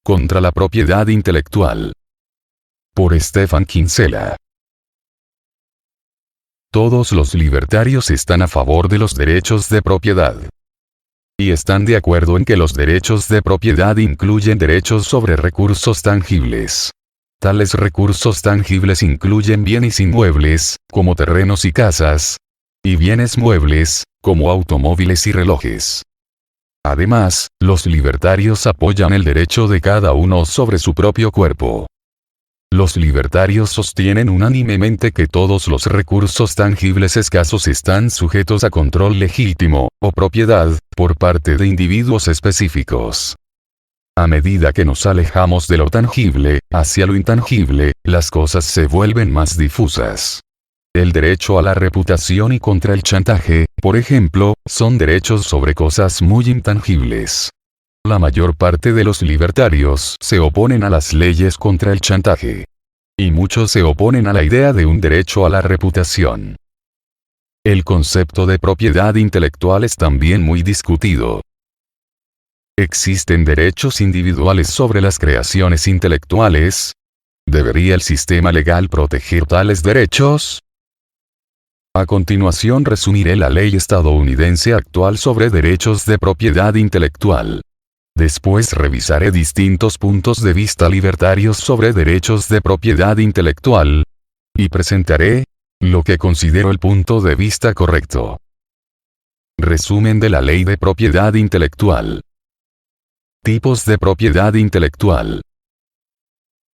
contra la propiedad intelectual. Por Stephen Kinsella. Todos los libertarios están a favor de los derechos de propiedad. Y están de acuerdo en que los derechos de propiedad incluyen derechos sobre recursos tangibles. Tales recursos tangibles incluyen bienes inmuebles, como terrenos y casas, y bienes muebles, como automóviles y relojes. Además, los libertarios apoyan el derecho de cada uno sobre su propio cuerpo. Los libertarios sostienen unánimemente que todos los recursos tangibles escasos están sujetos a control legítimo, o propiedad, por parte de individuos específicos. A medida que nos alejamos de lo tangible, hacia lo intangible, las cosas se vuelven más difusas. El derecho a la reputación y contra el chantaje, por ejemplo, son derechos sobre cosas muy intangibles. La mayor parte de los libertarios se oponen a las leyes contra el chantaje. Y muchos se oponen a la idea de un derecho a la reputación. El concepto de propiedad intelectual es también muy discutido. ¿Existen derechos individuales sobre las creaciones intelectuales? ¿Debería el sistema legal proteger tales derechos? A continuación resumiré la ley estadounidense actual sobre derechos de propiedad intelectual. Después revisaré distintos puntos de vista libertarios sobre derechos de propiedad intelectual. Y presentaré lo que considero el punto de vista correcto. Resumen de la ley de propiedad intelectual. Tipos de propiedad intelectual.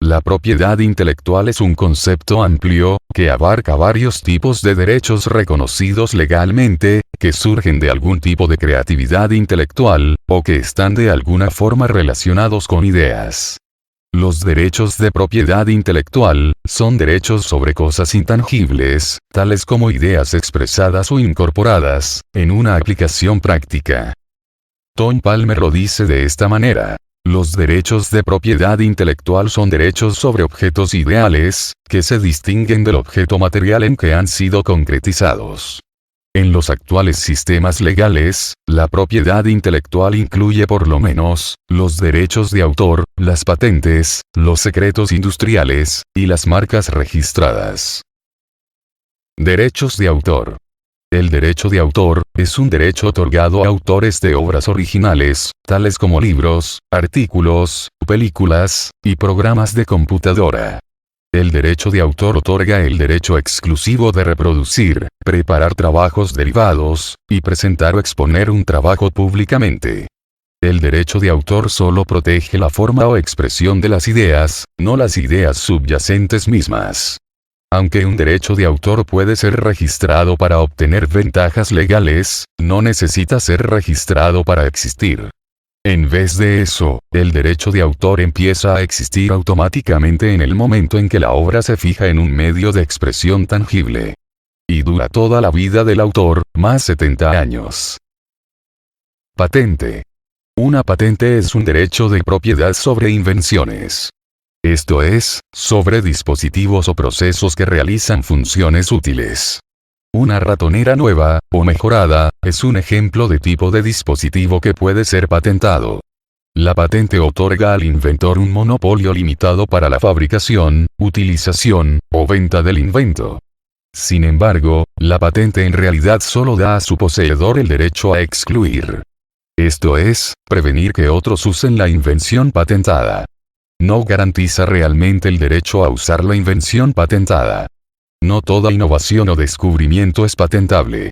La propiedad intelectual es un concepto amplio, que abarca varios tipos de derechos reconocidos legalmente, que surgen de algún tipo de creatividad intelectual, o que están de alguna forma relacionados con ideas. Los derechos de propiedad intelectual son derechos sobre cosas intangibles, tales como ideas expresadas o incorporadas, en una aplicación práctica. Tom Palmer lo dice de esta manera. Los derechos de propiedad intelectual son derechos sobre objetos ideales, que se distinguen del objeto material en que han sido concretizados. En los actuales sistemas legales, la propiedad intelectual incluye por lo menos, los derechos de autor, las patentes, los secretos industriales, y las marcas registradas. Derechos de autor. El derecho de autor es un derecho otorgado a autores de obras originales, tales como libros, artículos, películas, y programas de computadora. El derecho de autor otorga el derecho exclusivo de reproducir, preparar trabajos derivados, y presentar o exponer un trabajo públicamente. El derecho de autor solo protege la forma o expresión de las ideas, no las ideas subyacentes mismas. Aunque un derecho de autor puede ser registrado para obtener ventajas legales, no necesita ser registrado para existir. En vez de eso, el derecho de autor empieza a existir automáticamente en el momento en que la obra se fija en un medio de expresión tangible. Y dura toda la vida del autor, más 70 años. Patente. Una patente es un derecho de propiedad sobre invenciones. Esto es, sobre dispositivos o procesos que realizan funciones útiles. Una ratonera nueva, o mejorada, es un ejemplo de tipo de dispositivo que puede ser patentado. La patente otorga al inventor un monopolio limitado para la fabricación, utilización, o venta del invento. Sin embargo, la patente en realidad solo da a su poseedor el derecho a excluir. Esto es, prevenir que otros usen la invención patentada. No garantiza realmente el derecho a usar la invención patentada. No toda innovación o descubrimiento es patentable.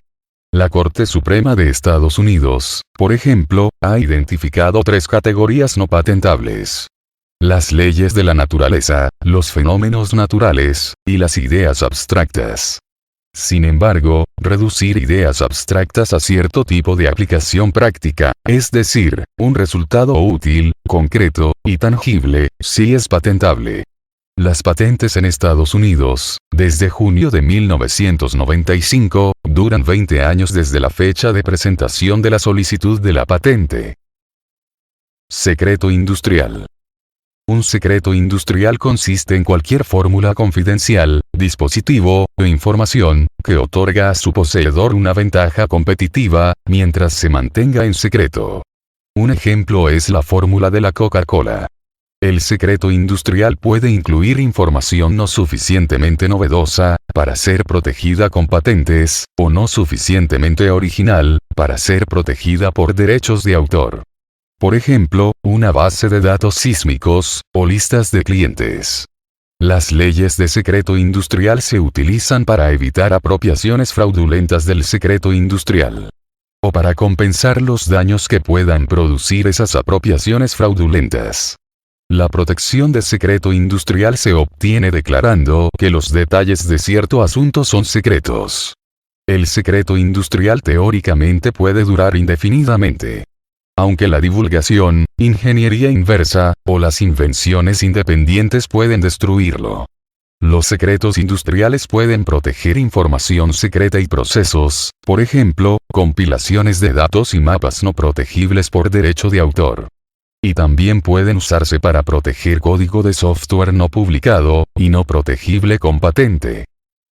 La Corte Suprema de Estados Unidos, por ejemplo, ha identificado 3 categorías no patentables. Las leyes de la naturaleza, los fenómenos naturales, y las ideas abstractas. Sin embargo, reducir ideas abstractas a cierto tipo de aplicación práctica, es decir, un resultado útil, concreto, y tangible, sí es patentable. Las patentes en Estados Unidos, desde junio de 1995, duran 20 años desde la fecha de presentación de la solicitud de la patente. Secreto industrial. Un secreto industrial consiste en cualquier fórmula confidencial, dispositivo, o información, que otorga a su poseedor una ventaja competitiva, mientras se mantenga en secreto. Un ejemplo es la fórmula de la Coca-Cola. El secreto industrial puede incluir información no suficientemente novedosa, para ser protegida con patentes, o no suficientemente original, para ser protegida por derechos de autor. Por ejemplo, una base de datos sísmicos, o listas de clientes. Las leyes de secreto industrial se utilizan para evitar apropiaciones fraudulentas del secreto industrial. O para compensar los daños que puedan producir esas apropiaciones fraudulentas. La protección de secreto industrial se obtiene declarando que los detalles de cierto asunto son secretos. El secreto industrial teóricamente puede durar indefinidamente. Aunque la divulgación, ingeniería inversa, o las invenciones independientes pueden destruirlo. Los secretos industriales pueden proteger información secreta y procesos, por ejemplo, compilaciones de datos y mapas no protegibles por derecho de autor. Y también pueden usarse para proteger código de software no publicado, y no protegible con patente.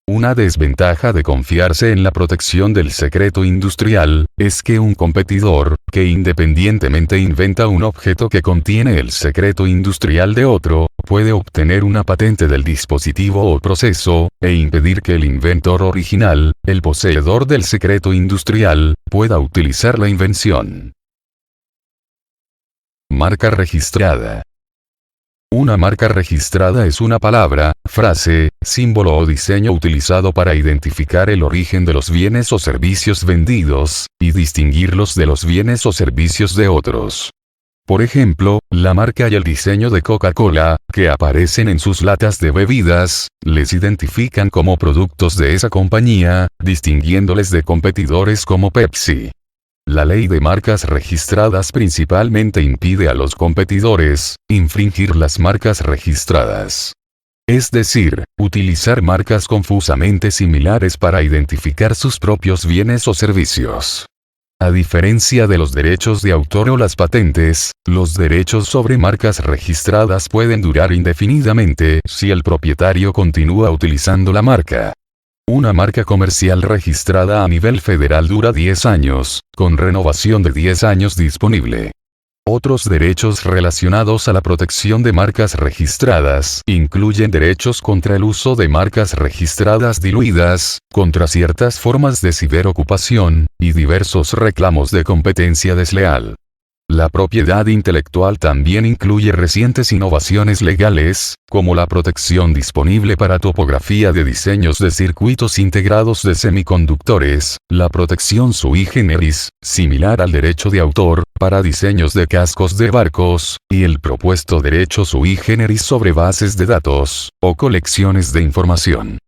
Una desventaja de confiarse en la protección del secreto industrial, es que un competidor, que independientemente inventa un objeto que contiene el secreto industrial de otro, puede obtener una patente del dispositivo o proceso, e impedir que el inventor original, el poseedor del secreto industrial, pueda utilizar la invención. Marca registrada. Una marca registrada es una palabra, frase, símbolo o diseño utilizado para identificar el origen de los bienes o servicios vendidos, y distinguirlos de los bienes o servicios de otros. Por ejemplo, la marca y el diseño de Coca-Cola, que aparecen en sus latas de bebidas, les identifican como productos de esa compañía, distinguiéndoles de competidores como Pepsi. La ley de marcas registradas principalmente impide a los competidores infringir las marcas registradas. Es decir, utilizar marcas confusamente similares para identificar sus propios bienes o servicios. A diferencia de los derechos de autor o las patentes, los derechos sobre marcas registradas pueden durar indefinidamente si el propietario continúa utilizando la marca. Una marca comercial registrada a nivel federal dura 10 años, con renovación de 10 años disponible. Otros derechos relacionados a la protección de marcas registradas incluyen derechos contra el uso de marcas registradas diluidas, contra ciertas formas de ciberocupación, y diversos reclamos de competencia desleal. La propiedad intelectual también incluye recientes innovaciones legales, como la protección disponible para topografía de diseños de circuitos integrados de semiconductores, la protección sui generis, similar al derecho de autor, para diseños de cascos de barcos, y el propuesto derecho sui generis sobre bases de datos, o colecciones de información.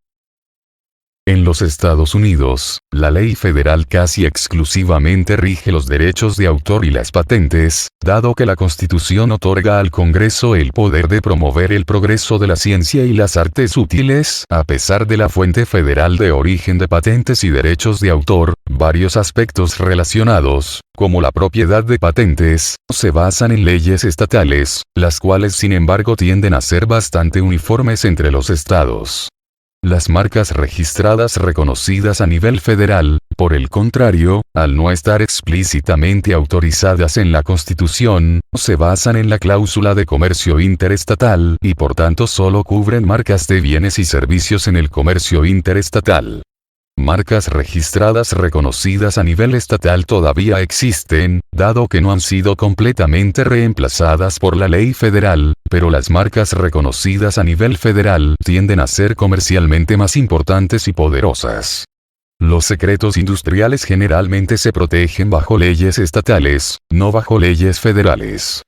En los Estados Unidos, la ley federal casi exclusivamente rige los derechos de autor y las patentes, dado que la Constitución otorga al Congreso el poder de promover el progreso de la ciencia y las artes útiles. A pesar de la fuente federal de origen de patentes y derechos de autor, varios aspectos relacionados, como la propiedad de patentes, se basan en leyes estatales, las cuales sin embargo tienden a ser bastante uniformes entre los estados. Las marcas registradas reconocidas a nivel federal, por el contrario, al no estar explícitamente autorizadas en la Constitución, se basan en la cláusula de comercio interestatal y por tanto solo cubren marcas de bienes y servicios en el comercio interestatal. Marcas registradas reconocidas a nivel estatal todavía existen, dado que no han sido completamente reemplazadas por la ley federal, pero las marcas reconocidas a nivel federal tienden a ser comercialmente más importantes y poderosas. Los secretos industriales generalmente se protegen bajo leyes estatales, no bajo leyes federales.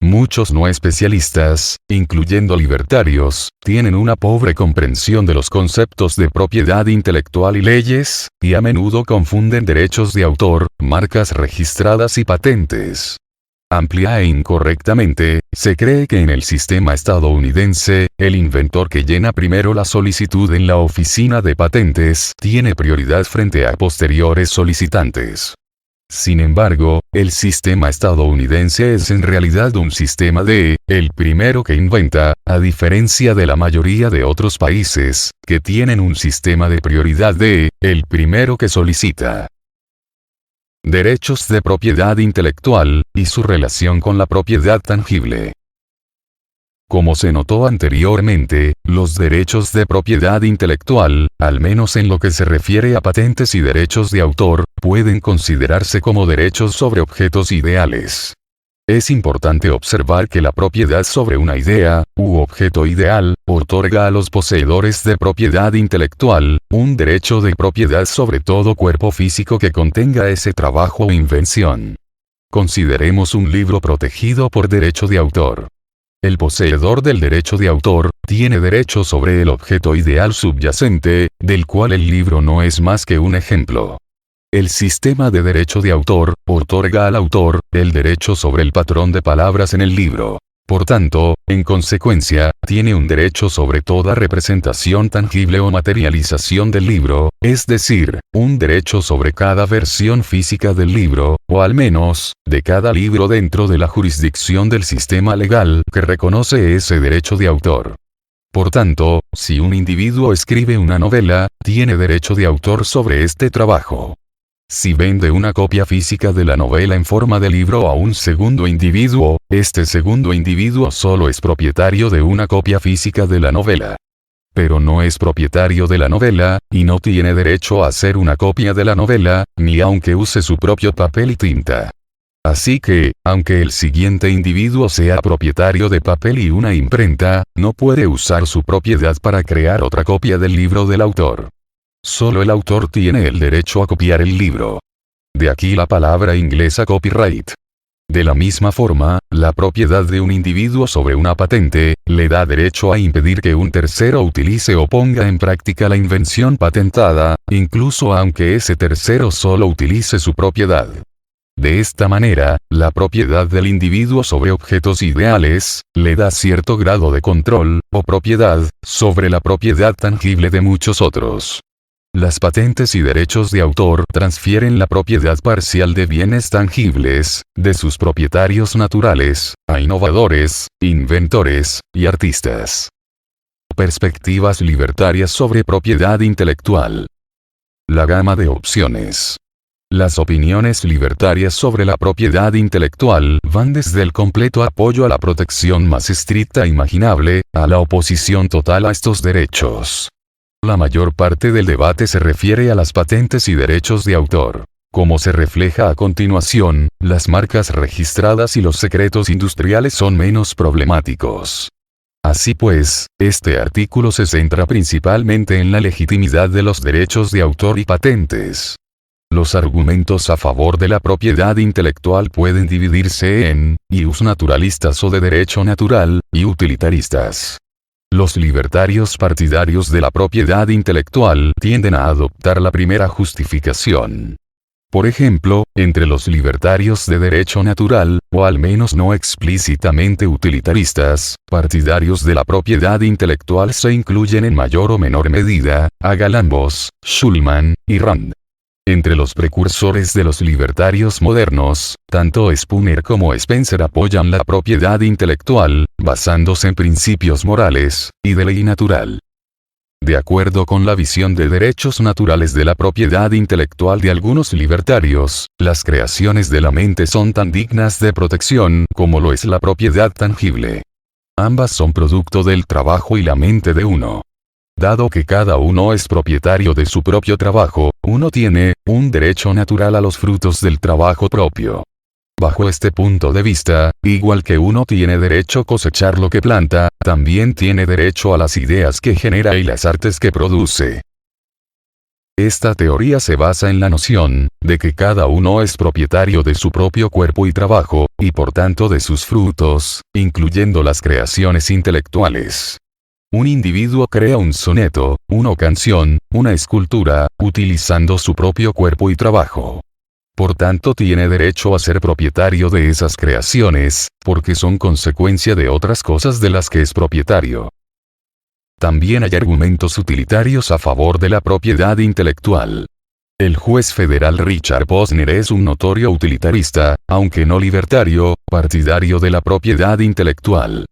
Muchos no especialistas, incluyendo libertarios, tienen una pobre comprensión de los conceptos de propiedad intelectual y leyes, y a menudo confunden derechos de autor, marcas registradas y patentes. Amplia e incorrectamente, se cree que en el sistema estadounidense, el inventor que llena primero la solicitud en la oficina de patentes tiene prioridad frente a posteriores solicitantes. Sin embargo, el sistema estadounidense es en realidad un sistema de, el primero que inventa, a diferencia de la mayoría de otros países, que tienen un sistema de prioridad de, el primero que solicita. Derechos de propiedad intelectual, y su relación con la propiedad tangible. Como se notó anteriormente, los derechos de propiedad intelectual, al menos en lo que se refiere a patentes y derechos de autor, pueden considerarse como derechos sobre objetos ideales. Es importante observar que la propiedad sobre una idea, u objeto ideal, otorga a los poseedores de propiedad intelectual, un derecho de propiedad sobre todo cuerpo físico que contenga ese trabajo o invención. Consideremos un libro protegido por derecho de autor. El poseedor del derecho de autor, tiene derecho sobre el objeto ideal subyacente, del cual el libro no es más que un ejemplo. El sistema de derecho de autor, otorga al autor, el derecho sobre el patrón de palabras en el libro. Por tanto, en consecuencia, tiene un derecho sobre toda representación tangible o materialización del libro, es decir, un derecho sobre cada versión física del libro, o al menos, de cada libro dentro de la jurisdicción del sistema legal que reconoce ese derecho de autor. Por tanto, si un individuo escribe una novela, tiene derecho de autor sobre este trabajo. Si vende una copia física de la novela en forma de libro a un segundo individuo, este segundo individuo solo es propietario de una copia física de la novela. Pero no es propietario de la novela, y no tiene derecho a hacer una copia de la novela, ni aunque use su propio papel y tinta. Así que, aunque el siguiente individuo sea propietario de papel y una imprenta, no puede usar su propiedad para crear otra copia del libro del autor. Solo el autor tiene el derecho a copiar el libro. De aquí la palabra inglesa copyright. De la misma forma, la propiedad de un individuo sobre una patente, le da derecho a impedir que un tercero utilice o ponga en práctica la invención patentada, incluso aunque ese tercero solo utilice su propiedad. De esta manera, la propiedad del individuo sobre objetos ideales, le da cierto grado de control, o propiedad, sobre la propiedad tangible de muchos otros. Las patentes y derechos de autor transfieren la propiedad parcial de bienes tangibles, de sus propietarios naturales, a innovadores, inventores, y artistas. Perspectivas libertarias sobre propiedad intelectual. La gama de opciones. Las opiniones libertarias sobre la propiedad intelectual van desde el completo apoyo a la protección más estricta imaginable, a la oposición total a estos derechos. La mayor parte del debate se refiere a las patentes y derechos de autor. Como se refleja a continuación, las marcas registradas y los secretos industriales son menos problemáticos. Así pues, este artículo se centra principalmente en la legitimidad de los derechos de autor y patentes. Los argumentos a favor de la propiedad intelectual pueden dividirse en ius naturalistas o de derecho natural, y utilitaristas. Los libertarios partidarios de la propiedad intelectual tienden a adoptar la primera justificación. Por ejemplo, entre los libertarios de derecho natural, o al menos no explícitamente utilitaristas, partidarios de la propiedad intelectual se incluyen en mayor o menor medida, a Galambos, Schulman, y Rand. Entre los precursores de los libertarios modernos, tanto Spooner como Spencer apoyan la propiedad intelectual, basándose en principios morales, y de ley natural. De acuerdo con la visión de derechos naturales de la propiedad intelectual de algunos libertarios, las creaciones de la mente son tan dignas de protección como lo es la propiedad tangible. Ambas son producto del trabajo y la mente de uno. Dado que cada uno es propietario de su propio trabajo, uno tiene un derecho natural a los frutos del trabajo propio. Bajo este punto de vista, igual que uno tiene derecho a cosechar lo que planta, también tiene derecho a las ideas que genera y las artes que produce. Esta teoría se basa en la noción de que cada uno es propietario de su propio cuerpo y trabajo, y por tanto de sus frutos, incluyendo las creaciones intelectuales. Un individuo crea un soneto, una canción, una escultura, utilizando su propio cuerpo y trabajo. Por tanto tiene derecho a ser propietario de esas creaciones, porque son consecuencia de otras cosas de las que es propietario. También hay argumentos utilitarios a favor de la propiedad intelectual. El juez federal Richard Posner es un notorio utilitarista, aunque no libertario, partidario de la propiedad intelectual.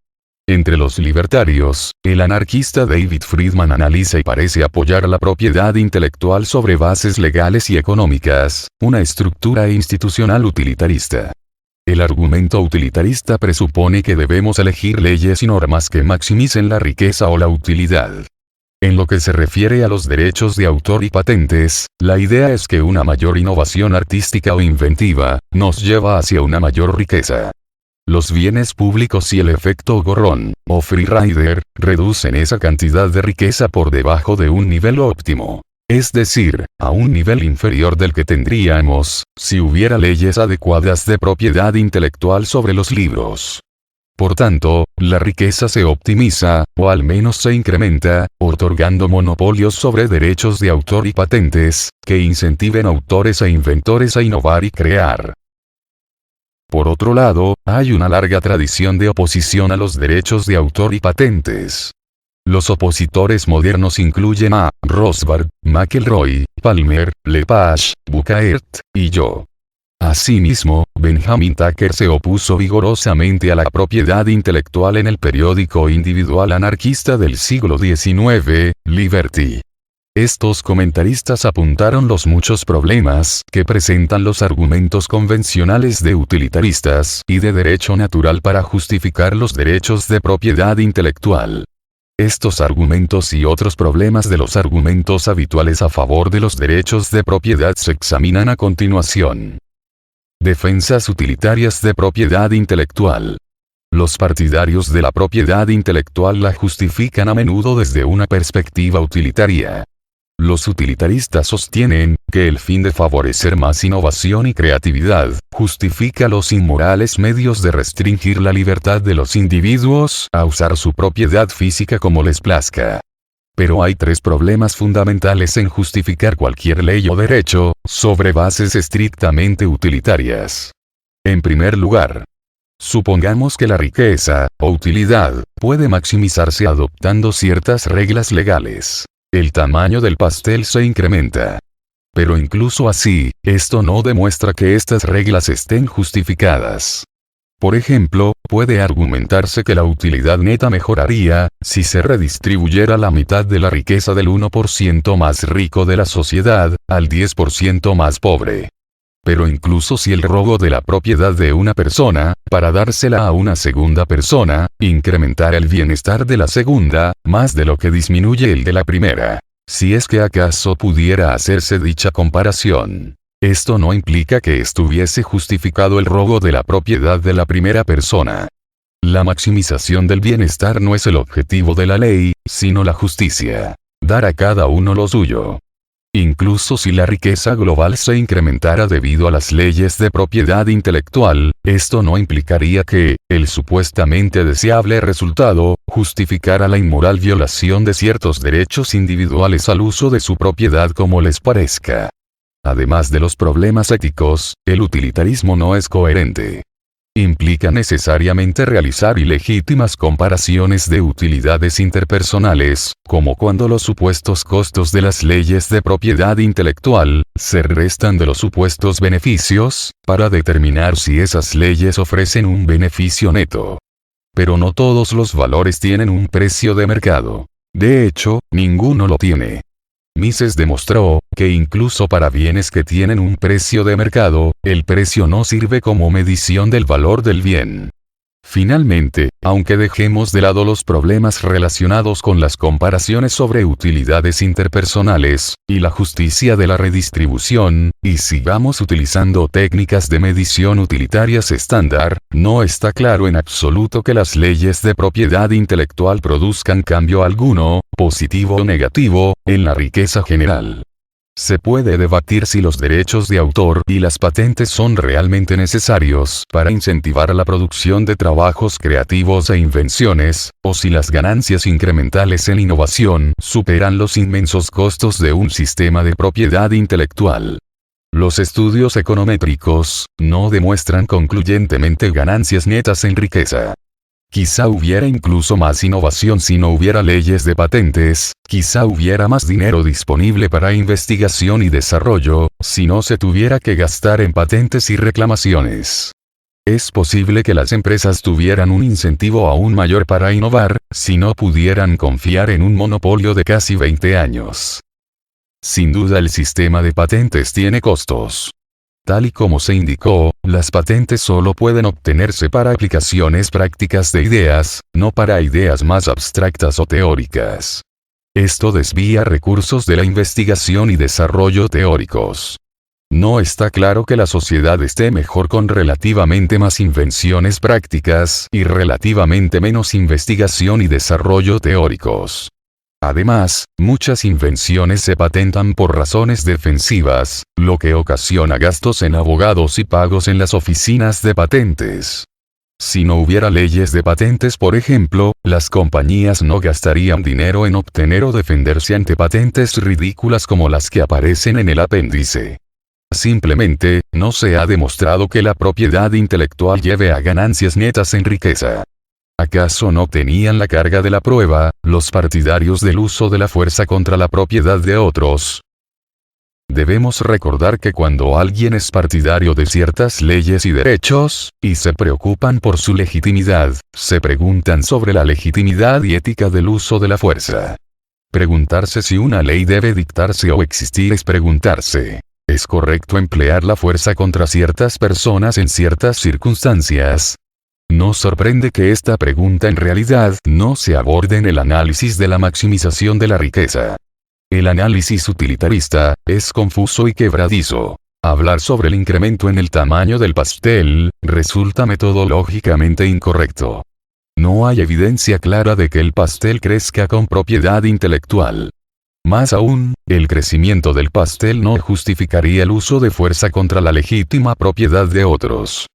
Entre los libertarios, el anarquista David Friedman analiza y parece apoyar la propiedad intelectual sobre bases legales y económicas, una estructura institucional utilitarista. El argumento utilitarista presupone que debemos elegir leyes y normas que maximicen la riqueza o la utilidad. En lo que se refiere a los derechos de autor y patentes, la idea es que una mayor innovación artística o inventiva, nos lleva hacia una mayor riqueza. Los bienes públicos y el efecto gorrón, o free rider, reducen esa cantidad de riqueza por debajo de un nivel óptimo. Es decir, a un nivel inferior del que tendríamos, si hubiera leyes adecuadas de propiedad intelectual sobre los libros. Por tanto, la riqueza se optimiza, o al menos se incrementa, otorgando monopolios sobre derechos de autor y patentes, que incentiven autores e inventores a innovar y crear. Por otro lado, hay una larga tradición de oposición a los derechos de autor y patentes. Los opositores modernos incluyen a Rothbard, McElroy, Palmer, Lepage, Bucaert, y yo. Asimismo, Benjamin Tucker se opuso vigorosamente a la propiedad intelectual en el periódico individual anarquista del siglo XIX, Liberty. Estos comentaristas apuntaron los muchos problemas que presentan los argumentos convencionales de utilitaristas y de derecho natural para justificar los derechos de propiedad intelectual. Estos argumentos y otros problemas de los argumentos habituales a favor de los derechos de propiedad se examinan a continuación. Defensas utilitarias de propiedad intelectual. Los partidarios de la propiedad intelectual la justifican a menudo desde una perspectiva utilitaria. Los utilitaristas sostienen que el fin de favorecer más innovación y creatividad justifica los inmorales medios de restringir la libertad de los individuos a usar su propiedad física como les plazca. Pero hay tres problemas fundamentales en justificar cualquier ley o derecho, sobre bases estrictamente utilitarias. En primer lugar, supongamos que la riqueza, o utilidad, puede maximizarse adoptando ciertas reglas legales. El tamaño del pastel se incrementa. Pero incluso así, esto no demuestra que estas reglas estén justificadas. Por ejemplo, puede argumentarse que la utilidad neta mejoraría, si se redistribuyera la mitad de la riqueza del 1% más rico de la sociedad, al 10% más pobre. Pero incluso si el robo de la propiedad de una persona, para dársela a una segunda persona, incrementara el bienestar de la segunda, más de lo que disminuye el de la primera. Si es que acaso pudiera hacerse dicha comparación. Esto no implica que estuviese justificado el robo de la propiedad de la primera persona. La maximización del bienestar no es el objetivo de la ley, sino la justicia. Dar a cada uno lo suyo. Incluso si la riqueza global se incrementara debido a las leyes de propiedad intelectual, esto no implicaría que, el supuestamente deseable resultado, justificara la inmoral violación de ciertos derechos individuales al uso de su propiedad como les parezca. Además de los problemas éticos, el utilitarismo no es coherente. Implica necesariamente realizar ilegítimas comparaciones de utilidades interpersonales, como cuando los supuestos costos de las leyes de propiedad intelectual se restan de los supuestos beneficios, para determinar si esas leyes ofrecen un beneficio neto. Pero no todos los valores tienen un precio de mercado. De hecho, ninguno lo tiene. Mises demostró que incluso para bienes que tienen un precio de mercado, el precio no sirve como medición del valor del bien. Finalmente, aunque dejemos de lado los problemas relacionados con las comparaciones sobre utilidades interpersonales, y la justicia de la redistribución, y sigamos utilizando técnicas de medición utilitarias estándar, no está claro en absoluto que las leyes de propiedad intelectual produzcan cambio alguno, positivo o negativo, en la riqueza general. Se puede debatir si los derechos de autor y las patentes son realmente necesarios para incentivar la producción de trabajos creativos e invenciones, o si las ganancias incrementales en innovación superan los inmensos costos de un sistema de propiedad intelectual. Los estudios econométricos no demuestran concluyentemente ganancias netas en riqueza. Quizá hubiera incluso más innovación si no hubiera leyes de patentes, quizá hubiera más dinero disponible para investigación y desarrollo, si no se tuviera que gastar en patentes y reclamaciones. Es posible que las empresas tuvieran un incentivo aún mayor para innovar, si no pudieran confiar en un monopolio de casi 20 años. Sin duda el sistema de patentes tiene costos. Tal y como se indicó, las patentes solo pueden obtenerse para aplicaciones prácticas de ideas, no para ideas más abstractas o teóricas. Esto desvía recursos de la investigación y desarrollo teóricos. No está claro que la sociedad esté mejor con relativamente más invenciones prácticas y relativamente menos investigación y desarrollo teóricos. Además, muchas invenciones se patentan por razones defensivas, lo que ocasiona gastos en abogados y pagos en las oficinas de patentes. Si no hubiera leyes de patentes, por ejemplo, las compañías no gastarían dinero en obtener o defenderse ante patentes ridículas como las que aparecen en el apéndice. Simplemente, no se ha demostrado que la propiedad intelectual lleve a ganancias netas en riqueza. ¿Acaso no tenían la carga de la prueba, los partidarios del uso de la fuerza contra la propiedad de otros? Debemos recordar que cuando alguien es partidario de ciertas leyes y derechos, y se preocupan por su legitimidad, se preguntan sobre la legitimidad y ética del uso de la fuerza. Preguntarse si una ley debe dictarse o existir es preguntarse: ¿es correcto emplear la fuerza contra ciertas personas en ciertas circunstancias? No sorprende que esta pregunta en realidad no se aborde en el análisis de la maximización de la riqueza. El análisis utilitarista es confuso y quebradizo. Hablar sobre el incremento en el tamaño del pastel resulta metodológicamente incorrecto. No hay evidencia clara de que el pastel crezca con propiedad intelectual. Más aún, el crecimiento del pastel no justificaría el uso de fuerza contra la legítima propiedad de otros.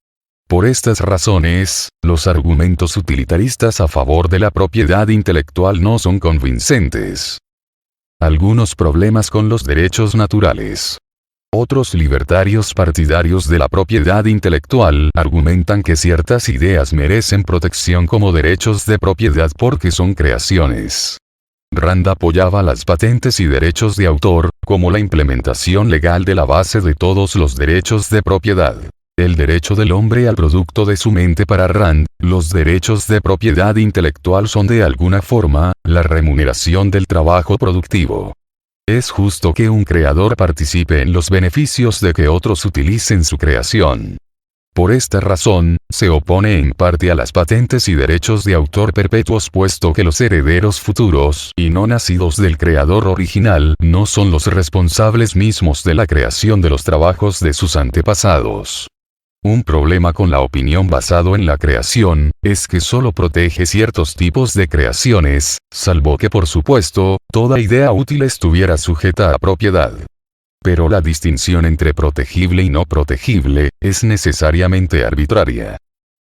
Por estas razones, los argumentos utilitaristas a favor de la propiedad intelectual no son convincentes. Algunos problemas con los derechos naturales. Otros libertarios partidarios de la propiedad intelectual argumentan que ciertas ideas merecen protección como derechos de propiedad porque son creaciones. Rand apoyaba las patentes y derechos de autor, como la implementación legal de la base de todos los derechos de propiedad. El derecho del hombre al producto de su mente. Para Rand, los derechos de propiedad intelectual son de alguna forma, la remuneración del trabajo productivo. Es justo que un creador participe en los beneficios de que otros utilicen su creación. Por esta razón, se opone en parte a las patentes y derechos de autor perpetuos, puesto que los herederos futuros y no nacidos del creador original no son los responsables mismos de la creación de los trabajos de sus antepasados. Un problema con la opinión basado en la creación, es que solo protege ciertos tipos de creaciones, salvo que por supuesto, toda idea útil estuviera sujeta a propiedad. Pero la distinción entre protegible y no protegible, es necesariamente arbitraria.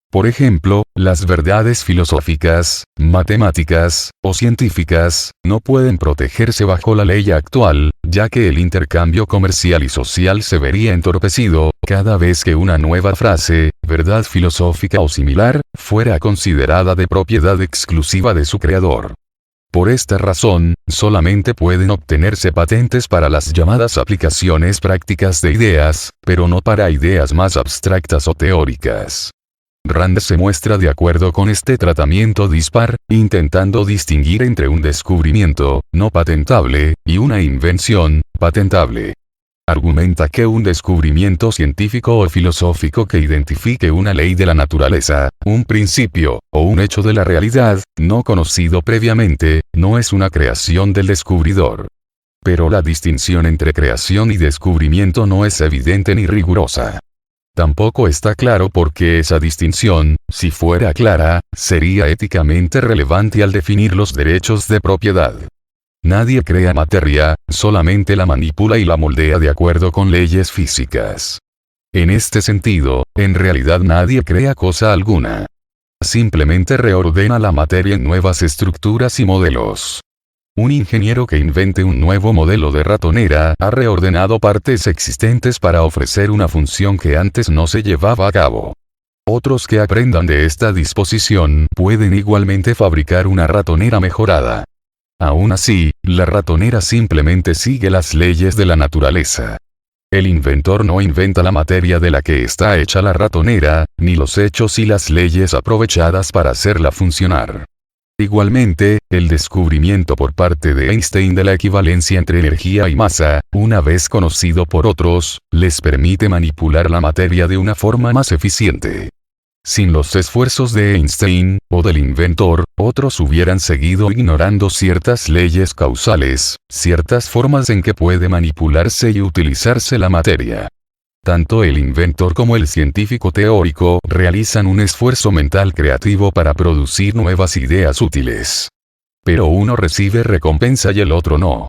Por ejemplo, las verdades filosóficas, matemáticas, o científicas, no pueden protegerse bajo la ley actual, ya que el intercambio comercial y social se vería entorpecido, cada vez que una nueva frase, verdad filosófica o similar, fuera considerada de propiedad exclusiva de su creador. Por esta razón, solamente pueden obtenerse patentes para las llamadas aplicaciones prácticas de ideas, pero no para ideas más abstractas o teóricas. Rand se muestra de acuerdo con este tratamiento dispar, intentando distinguir entre un descubrimiento, no patentable, y una invención, patentable. Argumenta que un descubrimiento científico o filosófico que identifique una ley de la naturaleza, un principio, o un hecho de la realidad, no conocido previamente, no es una creación del descubridor. Pero la distinción entre creación y descubrimiento no es evidente ni rigurosa. Tampoco está claro por qué esa distinción, si fuera clara, sería éticamente relevante al definir los derechos de propiedad. Nadie crea materia, solamente la manipula y la moldea de acuerdo con leyes físicas. En este sentido, en realidad nadie crea cosa alguna. Simplemente reordena la materia en nuevas estructuras y modelos. Un ingeniero que invente un nuevo modelo de ratonera ha reordenado partes existentes para ofrecer una función que antes no se llevaba a cabo. Otros que aprendan de esta disposición pueden igualmente fabricar una ratonera mejorada. Aún así, la ratonera simplemente sigue las leyes de la naturaleza. El inventor no inventa la materia de la que está hecha la ratonera, ni los hechos y las leyes aprovechadas para hacerla funcionar. Igualmente, el descubrimiento por parte de Einstein de la equivalencia entre energía y masa, una vez conocido por otros, les permite manipular la materia de una forma más eficiente. Sin los esfuerzos de Einstein, o del inventor, otros hubieran seguido ignorando ciertas leyes causales, ciertas formas en que puede manipularse y utilizarse la materia. Tanto el inventor como el científico teórico realizan un esfuerzo mental creativo para producir nuevas ideas útiles. Pero uno recibe recompensa y el otro no.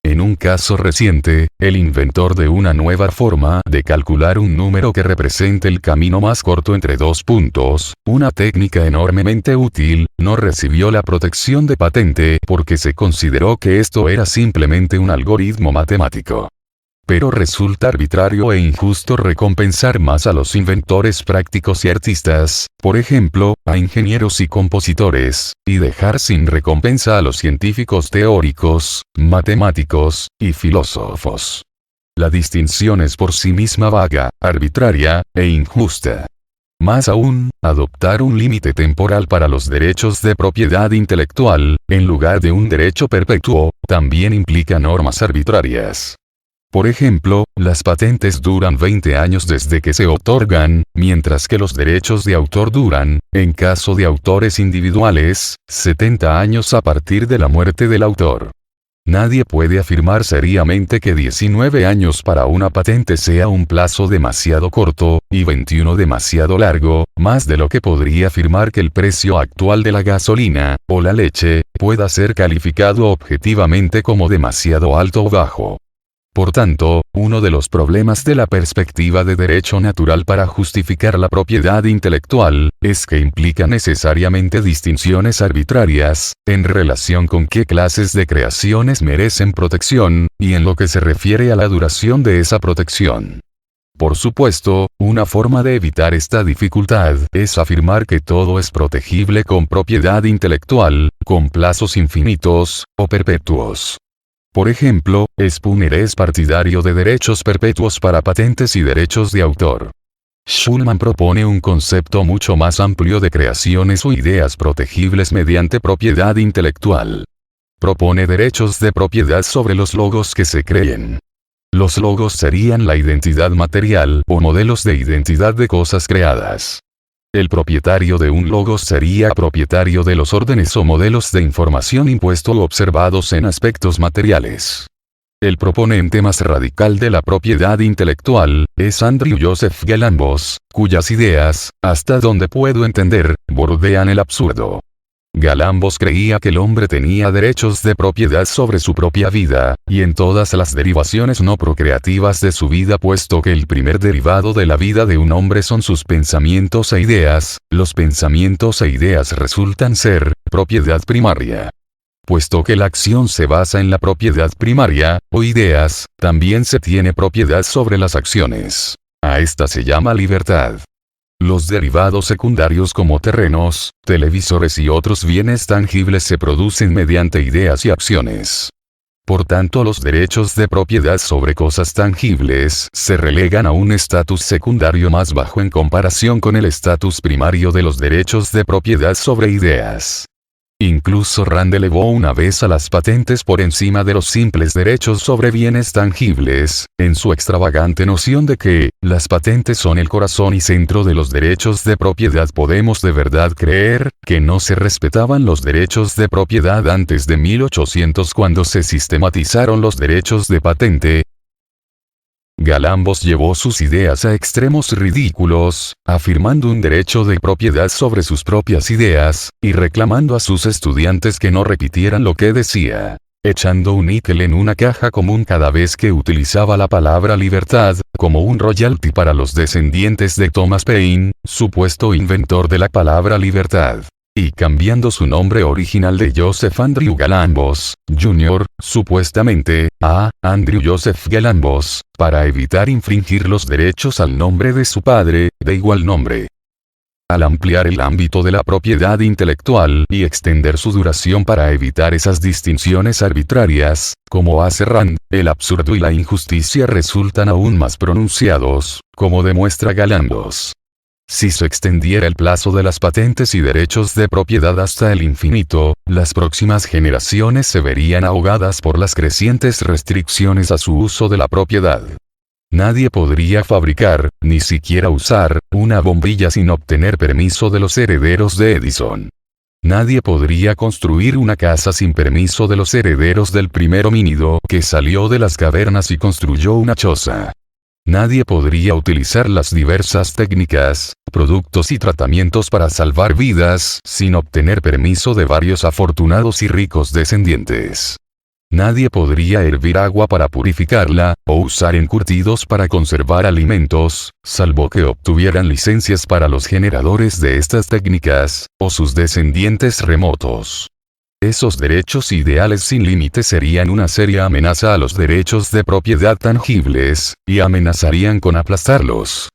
En un caso reciente, el inventor de una nueva forma de calcular un número que represente el camino más corto entre dos puntos, una técnica enormemente útil, no recibió la protección de patente porque se consideró que esto era simplemente un algoritmo matemático. Pero resulta arbitrario e injusto recompensar más a los inventores prácticos y artistas, por ejemplo, a ingenieros y compositores, y dejar sin recompensa a los científicos teóricos, matemáticos, y filósofos. La distinción es por sí misma vaga, arbitraria, e injusta. Más aún, adoptar un límite temporal para los derechos de propiedad intelectual, en lugar de un derecho perpetuo, también implica normas arbitrarias. Por ejemplo, las patentes duran 20 años desde que se otorgan, mientras que los derechos de autor duran, en caso de autores individuales, 70 años a partir de la muerte del autor. Nadie puede afirmar seriamente que 19 años para una patente sea un plazo demasiado corto, y 21 demasiado largo, más de lo que podría afirmar que el precio actual de la gasolina, o la leche, pueda ser calificado objetivamente como demasiado alto o bajo. Por tanto, uno de los problemas de la perspectiva de derecho natural para justificar la propiedad intelectual, es que implica necesariamente distinciones arbitrarias, en relación con qué clases de creaciones merecen protección, y en lo que se refiere a la duración de esa protección. Por supuesto, una forma de evitar esta dificultad es afirmar que todo es protegible con propiedad intelectual, con plazos infinitos, o perpetuos. Por ejemplo, Spooner es partidario de derechos perpetuos para patentes y derechos de autor. Schulman propone un concepto mucho más amplio de creaciones o ideas protegibles mediante propiedad intelectual. Propone derechos de propiedad sobre los logos que se creen. Los logos serían la identidad material o modelos de identidad de cosas creadas. El propietario de un logo sería propietario de los órdenes o modelos de información impuestos o observados en aspectos materiales. El proponente más radical de la propiedad intelectual es Andrew Joseph Galambos, cuyas ideas, hasta donde puedo entender, bordean el absurdo. Galambos creía que el hombre tenía derechos de propiedad sobre su propia vida, y en todas las derivaciones no procreativas de su vida, puesto que el primer derivado de la vida de un hombre son sus pensamientos e ideas, los pensamientos e ideas resultan ser propiedad primaria. Puesto que la acción se basa en la propiedad primaria, o ideas, también se tiene propiedad sobre las acciones. A esta se llama libertad. Los derivados secundarios como terrenos, televisores y otros bienes tangibles se producen mediante ideas y acciones. Por tanto, los derechos de propiedad sobre cosas tangibles se relegan a un estatus secundario más bajo en comparación con el estatus primario de los derechos de propiedad sobre ideas. Incluso Rand elevó una vez a las patentes por encima de los simples derechos sobre bienes tangibles, en su extravagante noción de que, las patentes son el corazón y centro de los derechos de propiedad. ¿Podemos de verdad creer que no se respetaban los derechos de propiedad antes de 1800 cuando se sistematizaron los derechos de patente? Galambos llevó sus ideas a extremos ridículos, afirmando un derecho de propiedad sobre sus propias ideas, y reclamando a sus estudiantes que no repitieran lo que decía, echando un níquel en una caja común cada vez que utilizaba la palabra libertad, como un royalty para los descendientes de Thomas Paine, supuesto inventor de la palabra libertad. Y cambiando su nombre original de Joseph Andrew Galambos, Jr., supuestamente, a Andrew Joseph Galambos, para evitar infringir los derechos al nombre de su padre, de igual nombre. Al ampliar el ámbito de la propiedad intelectual y extender su duración para evitar esas distinciones arbitrarias, como hace Rand, el absurdo y la injusticia resultan aún más pronunciados, como demuestra Galambos. Si se extendiera el plazo de las patentes y derechos de propiedad hasta el infinito, las próximas generaciones se verían ahogadas por las crecientes restricciones a su uso de la propiedad. Nadie podría fabricar, ni siquiera usar, una bombilla sin obtener permiso de los herederos de Edison. Nadie podría construir una casa sin permiso de los herederos del primer homínido que salió de las cavernas y construyó una choza. Nadie podría utilizar las diversas técnicas, productos y tratamientos para salvar vidas sin obtener permiso de varios afortunados y ricos descendientes. Nadie podría hervir agua para purificarla, o usar encurtidos para conservar alimentos, salvo que obtuvieran licencias para los generadores de estas técnicas, o sus descendientes remotos. Esos derechos ideales sin límite serían una seria amenaza a los derechos de propiedad tangibles, y amenazarían con aplastarlos.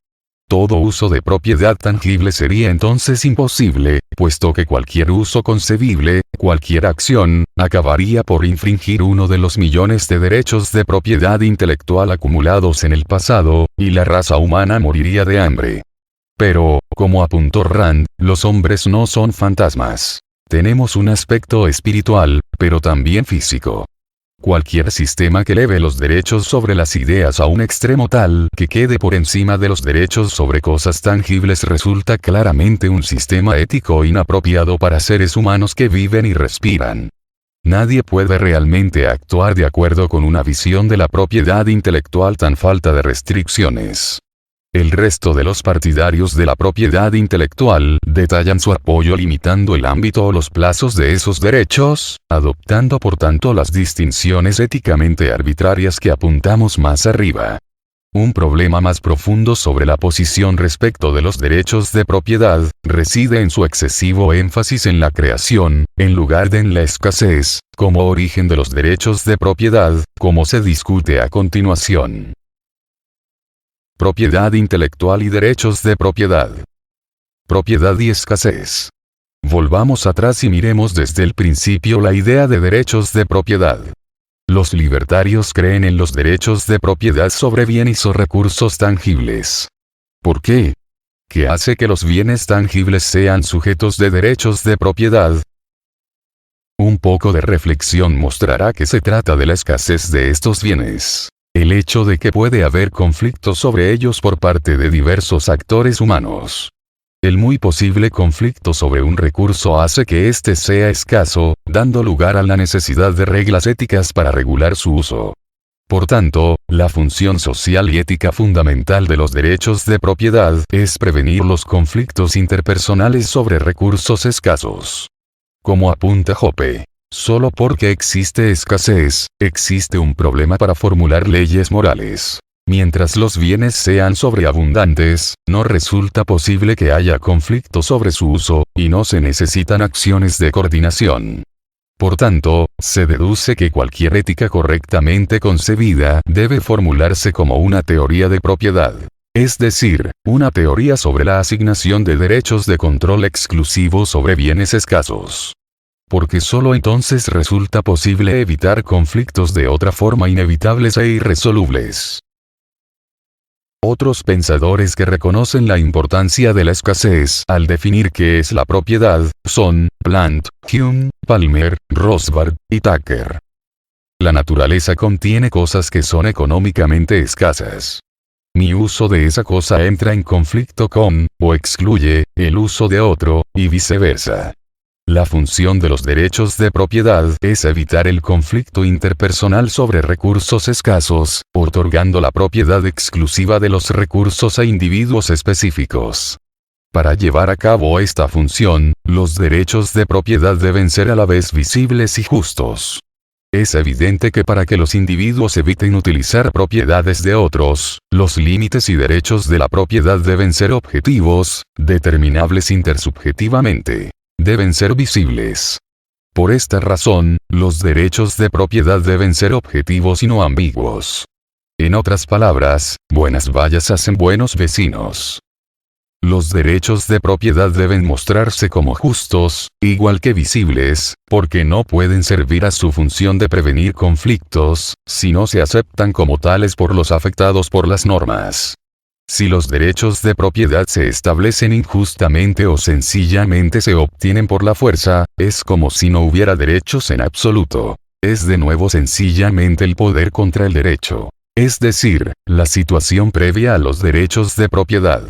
Todo uso de propiedad tangible sería entonces imposible, puesto que cualquier uso concebible, cualquier acción, acabaría por infringir uno de los millones de derechos de propiedad intelectual acumulados en el pasado, y la raza humana moriría de hambre. Pero, como apuntó Rand, los hombres no son fantasmas. Tenemos un aspecto espiritual, pero también físico. Cualquier sistema que eleve los derechos sobre las ideas a un extremo tal que quede por encima de los derechos sobre cosas tangibles resulta claramente un sistema ético inapropiado para seres humanos que viven y respiran. Nadie puede realmente actuar de acuerdo con una visión de la propiedad intelectual tan falta de restricciones. El resto de los partidarios de la propiedad intelectual detallan su apoyo limitando el ámbito o los plazos de esos derechos, adoptando por tanto las distinciones éticamente arbitrarias que apuntamos más arriba. Un problema más profundo sobre la posición respecto de los derechos de propiedad reside en su excesivo énfasis en la creación, en lugar de en la escasez, como origen de los derechos de propiedad, como se discute a continuación. Propiedad intelectual y derechos de propiedad. Propiedad y escasez. Volvamos atrás y miremos desde el principio la idea de derechos de propiedad. Los libertarios creen en los derechos de propiedad sobre bienes o recursos tangibles. ¿Por qué? ¿Qué hace que los bienes tangibles sean sujetos de derechos de propiedad? Un poco de reflexión mostrará que se trata de la escasez de estos bienes. El hecho de que puede haber conflictos sobre ellos por parte de diversos actores humanos. El muy posible conflicto sobre un recurso hace que éste sea escaso, dando lugar a la necesidad de reglas éticas para regular su uso. Por tanto, la función social y ética fundamental de los derechos de propiedad es prevenir los conflictos interpersonales sobre recursos escasos. Como apunta Hoppe. Solo porque existe escasez, existe un problema para formular leyes morales. Mientras los bienes sean sobreabundantes, no resulta posible que haya conflicto sobre su uso, y no se necesitan acciones de coordinación. Por tanto, se deduce que cualquier ética correctamente concebida debe formularse como una teoría de propiedad. Es decir, una teoría sobre la asignación de derechos de control exclusivo sobre bienes escasos. Porque solo entonces resulta posible evitar conflictos de otra forma inevitables e irresolubles. Otros pensadores que reconocen la importancia de la escasez al definir qué es la propiedad, son Plant, Hume, Palmer, Rothbard y Tucker. La naturaleza contiene cosas que son económicamente escasas. Mi uso de esa cosa entra en conflicto con, o excluye, el uso de otro, y viceversa. La función de los derechos de propiedad es evitar el conflicto interpersonal sobre recursos escasos, otorgando la propiedad exclusiva de los recursos a individuos específicos. Para llevar a cabo esta función, los derechos de propiedad deben ser a la vez visibles y justos. Es evidente que para que los individuos eviten utilizar propiedades de otros, los límites y derechos de la propiedad deben ser objetivos, determinables intersubjetivamente. Deben ser visibles. Por esta razón, los derechos de propiedad deben ser objetivos y no ambiguos. En otras palabras, buenas vallas hacen buenos vecinos. Los derechos de propiedad deben mostrarse como justos, igual que visibles, porque no pueden servir a su función de prevenir conflictos, si no se aceptan como tales por los afectados por las normas. Si los derechos de propiedad se establecen injustamente o sencillamente se obtienen por la fuerza, es como si no hubiera derechos en absoluto. Es de nuevo sencillamente el poder contra el derecho. Es decir, la situación previa a los derechos de propiedad.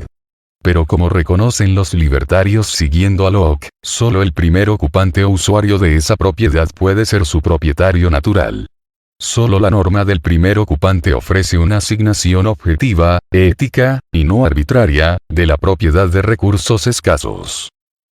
Pero como reconocen los libertarios siguiendo a Locke, solo el primer ocupante o usuario de esa propiedad puede ser su propietario natural. Solo la norma del primer ocupante ofrece una asignación objetiva, ética, y no arbitraria, de la propiedad de recursos escasos.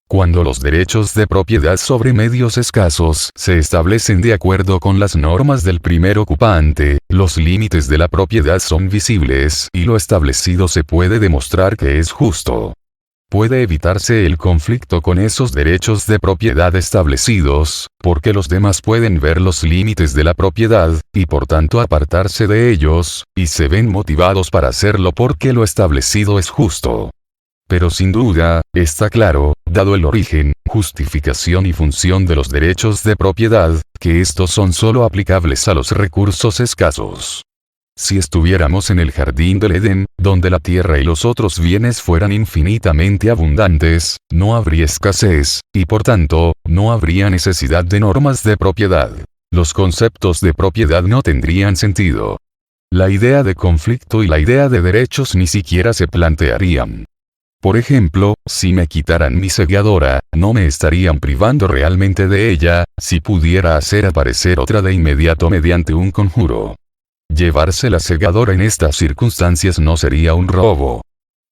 Cuando los derechos de propiedad sobre medios escasos se establecen de acuerdo con las normas del primer ocupante, los límites de la propiedad son visibles y lo establecido se puede demostrar que es justo. Puede evitarse el conflicto con esos derechos de propiedad establecidos, porque los demás pueden ver los límites de la propiedad, y por tanto apartarse de ellos, y se ven motivados para hacerlo porque lo establecido es justo. Pero sin duda, está claro, dado el origen, justificación y función de los derechos de propiedad, que estos son solo aplicables a los recursos escasos. Si estuviéramos en el jardín del Edén, donde la tierra y los otros bienes fueran infinitamente abundantes, no habría escasez, y por tanto, no habría necesidad de normas de propiedad. Los conceptos de propiedad no tendrían sentido. La idea de conflicto y la idea de derechos ni siquiera se plantearían. Por ejemplo, si me quitaran mi segadora, no me estarían privando realmente de ella, si pudiera hacer aparecer otra de inmediato mediante un conjuro. Llevarse la segadora en estas circunstancias no sería un robo.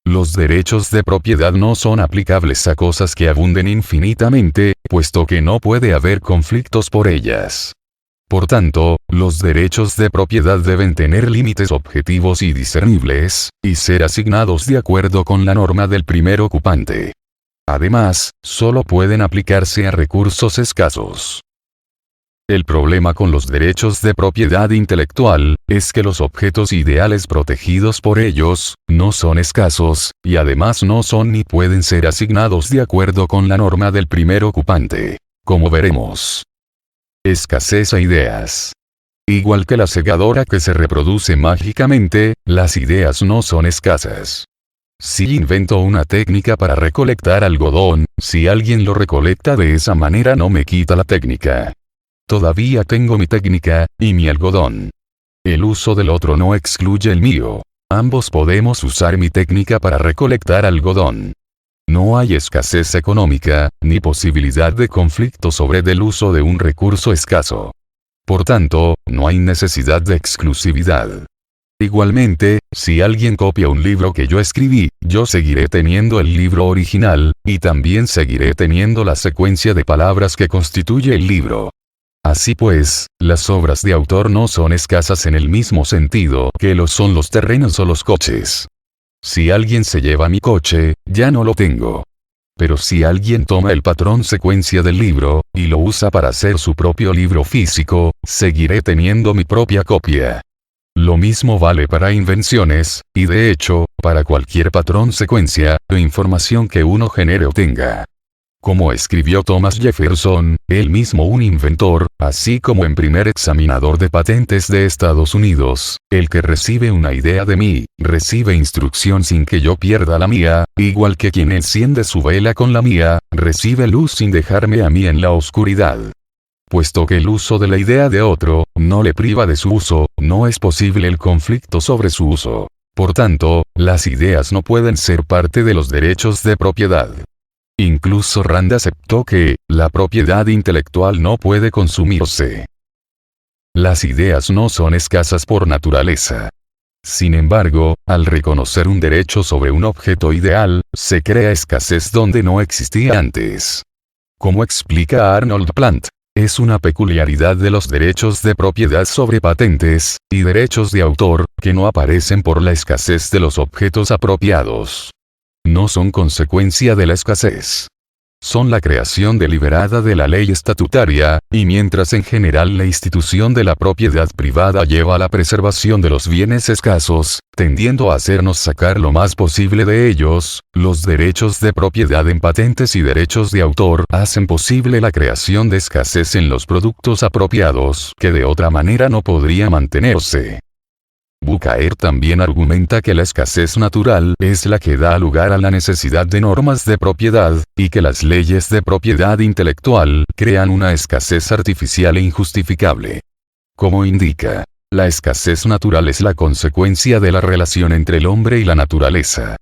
Los derechos de propiedad no son aplicables a cosas que abunden infinitamente, puesto que no puede haber conflictos por ellas. Por tanto, los derechos de propiedad deben tener límites objetivos y discernibles, y ser asignados de acuerdo con la norma del primer ocupante. Además, solo pueden aplicarse a recursos escasos. El problema con los derechos de propiedad intelectual, es que los objetos ideales protegidos por ellos, no son escasos, y además no son ni pueden ser asignados de acuerdo con la norma del primer ocupante. Como veremos. Escasez a ideas. Igual que la segadora que se reproduce mágicamente, las ideas no son escasas. Si invento una técnica para recolectar algodón, si alguien lo recolecta de esa manera no me quita la técnica. Todavía tengo mi técnica, y mi algodón. El uso del otro no excluye el mío. Ambos podemos usar mi técnica para recolectar algodón. No hay escasez económica, ni posibilidad de conflicto sobre el uso de un recurso escaso. Por tanto, no hay necesidad de exclusividad. Igualmente, si alguien copia un libro que yo escribí, yo seguiré teniendo el libro original, y también seguiré teniendo la secuencia de palabras que constituye el libro. Así pues, las obras de autor no son escasas en el mismo sentido que lo son los terrenos o los coches. Si alguien se lleva mi coche, ya no lo tengo. Pero si alguien toma el patrón secuencia del libro, y lo usa para hacer su propio libro físico, seguiré teniendo mi propia copia. Lo mismo vale para invenciones, y de hecho, para cualquier patrón secuencia, o información que uno genere o tenga. Como escribió Thomas Jefferson, él mismo un inventor, así como en primer examinador de patentes de Estados Unidos, el que recibe una idea de mí, recibe instrucción sin que yo pierda la mía, igual que quien enciende su vela con la mía, recibe luz sin dejarme a mí en la oscuridad. Puesto que el uso de la idea de otro, no le priva de su uso, no es posible el conflicto sobre su uso. Por tanto, las ideas no pueden ser parte de los derechos de propiedad. Incluso Rand aceptó que, la propiedad intelectual no puede consumirse. Las ideas no son escasas por naturaleza. Sin embargo, al reconocer un derecho sobre un objeto ideal, se crea escasez donde no existía antes. Como explica Arnold Plant, es una peculiaridad de los derechos de propiedad sobre patentes, y derechos de autor, que no aparecen por la escasez de los objetos apropiados. No son consecuencia de la escasez. Son la creación deliberada de la ley estatutaria, y mientras en general la institución de la propiedad privada lleva a la preservación de los bienes escasos, tendiendo a hacernos sacar lo más posible de ellos, los derechos de propiedad en patentes y derechos de autor hacen posible la creación de escasez en los productos apropiados que de otra manera no podría mantenerse. Bucaer también argumenta que la escasez natural es la que da lugar a la necesidad de normas de propiedad, y que las leyes de propiedad intelectual crean una escasez artificial e injustificable. Como indica, la escasez natural es la consecuencia de la relación entre el hombre y la naturaleza.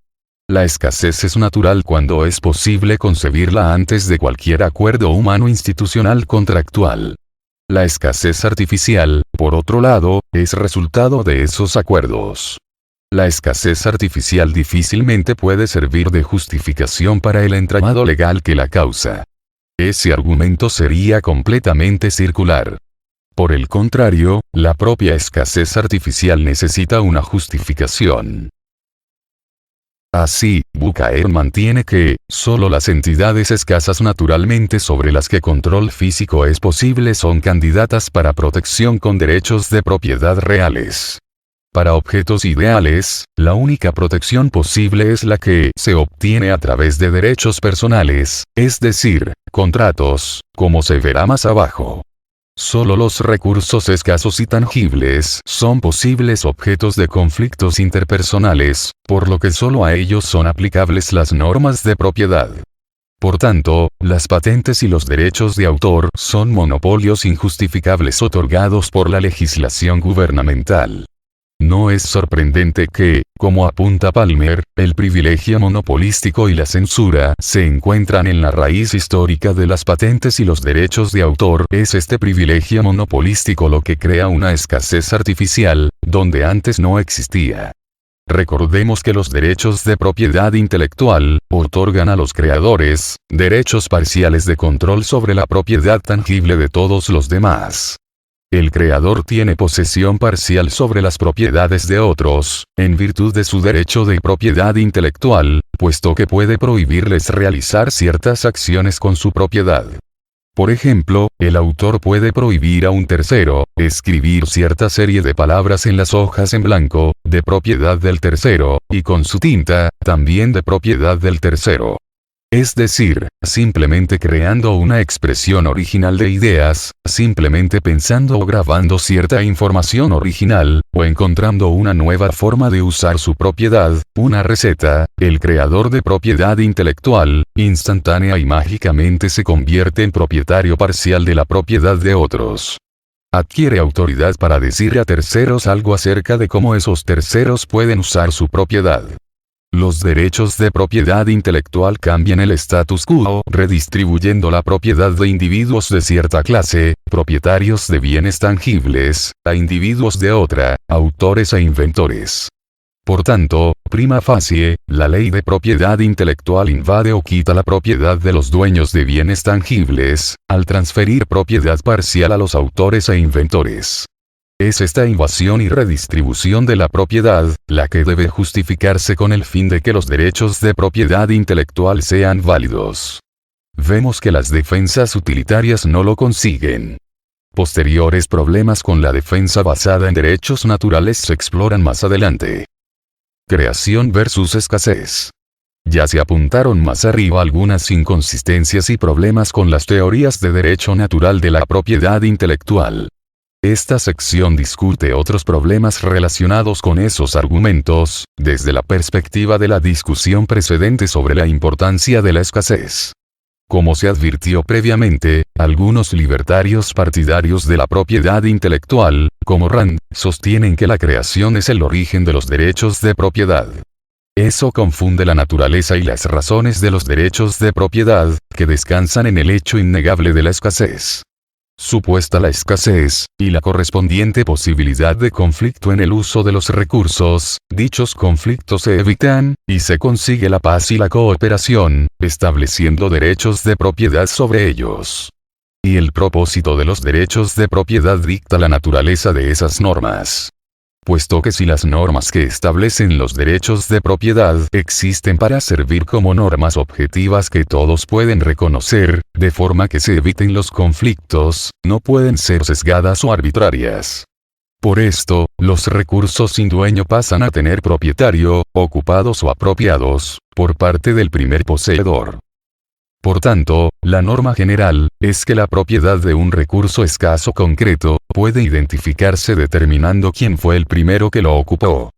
La escasez es natural cuando es posible concebirla antes de cualquier acuerdo humano institucional contractual. La escasez artificial, por otro lado, es resultado de esos acuerdos. La escasez artificial difícilmente puede servir de justificación para el entramado legal que la causa. Ese argumento sería completamente circular. Por el contrario, la propia escasez artificial necesita una justificación. Así, Bucaer mantiene que, solo las entidades escasas naturalmente sobre las que control físico es posible son candidatas para protección con derechos de propiedad reales. Para objetos ideales, la única protección posible es la que se obtiene a través de derechos personales, es decir, contratos, como se verá más abajo. Solo los recursos escasos y tangibles son posibles objetos de conflictos interpersonales, por lo que solo a ellos son aplicables las normas de propiedad. Por tanto, las patentes y los derechos de autor son monopolios injustificables otorgados por la legislación gubernamental. No es sorprendente que, como apunta Palmer, el privilegio monopolístico y la censura se encuentran en la raíz histórica de las patentes y los derechos de autor. Es este privilegio monopolístico lo que crea una escasez artificial, donde antes no existía. Recordemos que los derechos de propiedad intelectual otorgan a los creadores derechos parciales de control sobre la propiedad tangible de todos los demás. El creador tiene posesión parcial sobre las propiedades de otros, en virtud de su derecho de propiedad intelectual, puesto que puede prohibirles realizar ciertas acciones con su propiedad. Por ejemplo, el autor puede prohibir a un tercero escribir cierta serie de palabras en las hojas en blanco, de propiedad del tercero, y con su tinta, también de propiedad del tercero. Es decir, simplemente creando una expresión original de ideas, simplemente pensando o grabando cierta información original, o encontrando una nueva forma de usar su propiedad, una receta, el creador de propiedad intelectual, instantánea y mágicamente se convierte en propietario parcial de la propiedad de otros. Adquiere autoridad para decir a terceros algo acerca de cómo esos terceros pueden usar su propiedad. Los derechos de propiedad intelectual cambian el status quo, redistribuyendo la propiedad de individuos de cierta clase, propietarios de bienes tangibles, a individuos de otra, autores e inventores. Por tanto, prima facie, la ley de propiedad intelectual invade o quita la propiedad de los dueños de bienes tangibles, al transferir propiedad parcial a los autores e inventores. Es esta invasión y redistribución de la propiedad, la que debe justificarse con el fin de que los derechos de propiedad intelectual sean válidos. Vemos que las defensas utilitarias no lo consiguen. Posteriores problemas con la defensa basada en derechos naturales se exploran más adelante. Creación versus escasez. Ya se apuntaron más arriba algunas inconsistencias y problemas con las teorías de derecho natural de la propiedad intelectual. Esta sección discute otros problemas relacionados con esos argumentos, desde la perspectiva de la discusión precedente sobre la importancia de la escasez. Como se advirtió previamente, algunos libertarios partidarios de la propiedad intelectual, como Rand, sostienen que la creación es el origen de los derechos de propiedad. Eso confunde la naturaleza y las razones de los derechos de propiedad, que descansan en el hecho innegable de la escasez. Supuesta la escasez, y la correspondiente posibilidad de conflicto en el uso de los recursos, dichos conflictos se evitan, y se consigue la paz y la cooperación, estableciendo derechos de propiedad sobre ellos. Y el propósito de los derechos de propiedad dicta la naturaleza de esas normas. Puesto que si las normas que establecen los derechos de propiedad existen para servir como normas objetivas que todos pueden reconocer, de forma que se eviten los conflictos, no pueden ser sesgadas o arbitrarias. Por esto, los recursos sin dueño pasan a tener propietario, ocupados o apropiados, por parte del primer poseedor. Por tanto, la norma general es que la propiedad de un recurso escaso concreto puede identificarse determinando quién fue el primero que lo ocupó.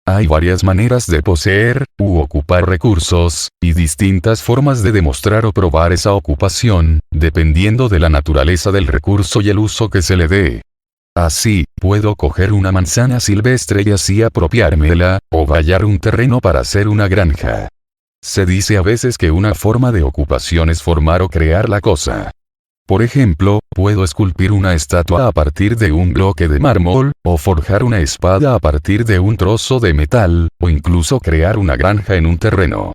Hay varias maneras de poseer u ocupar recursos, y distintas formas de demostrar o probar esa ocupación, dependiendo de la naturaleza del recurso y el uso que se le dé. Así, puedo coger una manzana silvestre y así apropiármela, o vallar un terreno para hacer una granja. Se dice a veces que una forma de ocupación es formar o crear la cosa. Por ejemplo, puedo esculpir una estatua a partir de un bloque de mármol, o forjar una espada a partir de un trozo de metal, o incluso crear una granja en un terreno.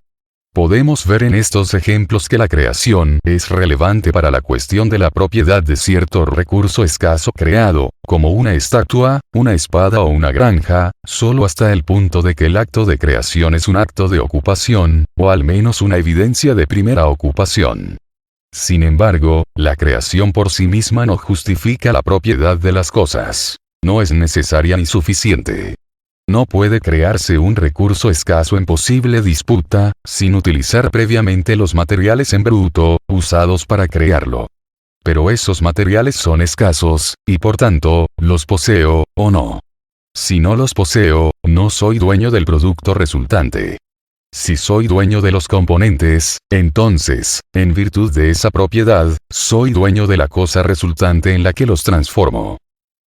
Podemos ver en estos ejemplos que la creación es relevante para la cuestión de la propiedad de cierto recurso escaso creado, como una estatua, una espada o una granja, solo hasta el punto de que el acto de creación es un acto de ocupación, o al menos una evidencia de primera ocupación. Sin embargo, la creación por sí misma no justifica la propiedad de las cosas. No es necesaria ni suficiente. No puede crearse un recurso escaso en posible disputa, sin utilizar previamente los materiales en bruto, usados para crearlo. Pero esos materiales son escasos, y por tanto, los poseo, o no. Si no los poseo, no soy dueño del producto resultante. Si soy dueño de los componentes, entonces, en virtud de esa propiedad, soy dueño de la cosa resultante en la que los transformo.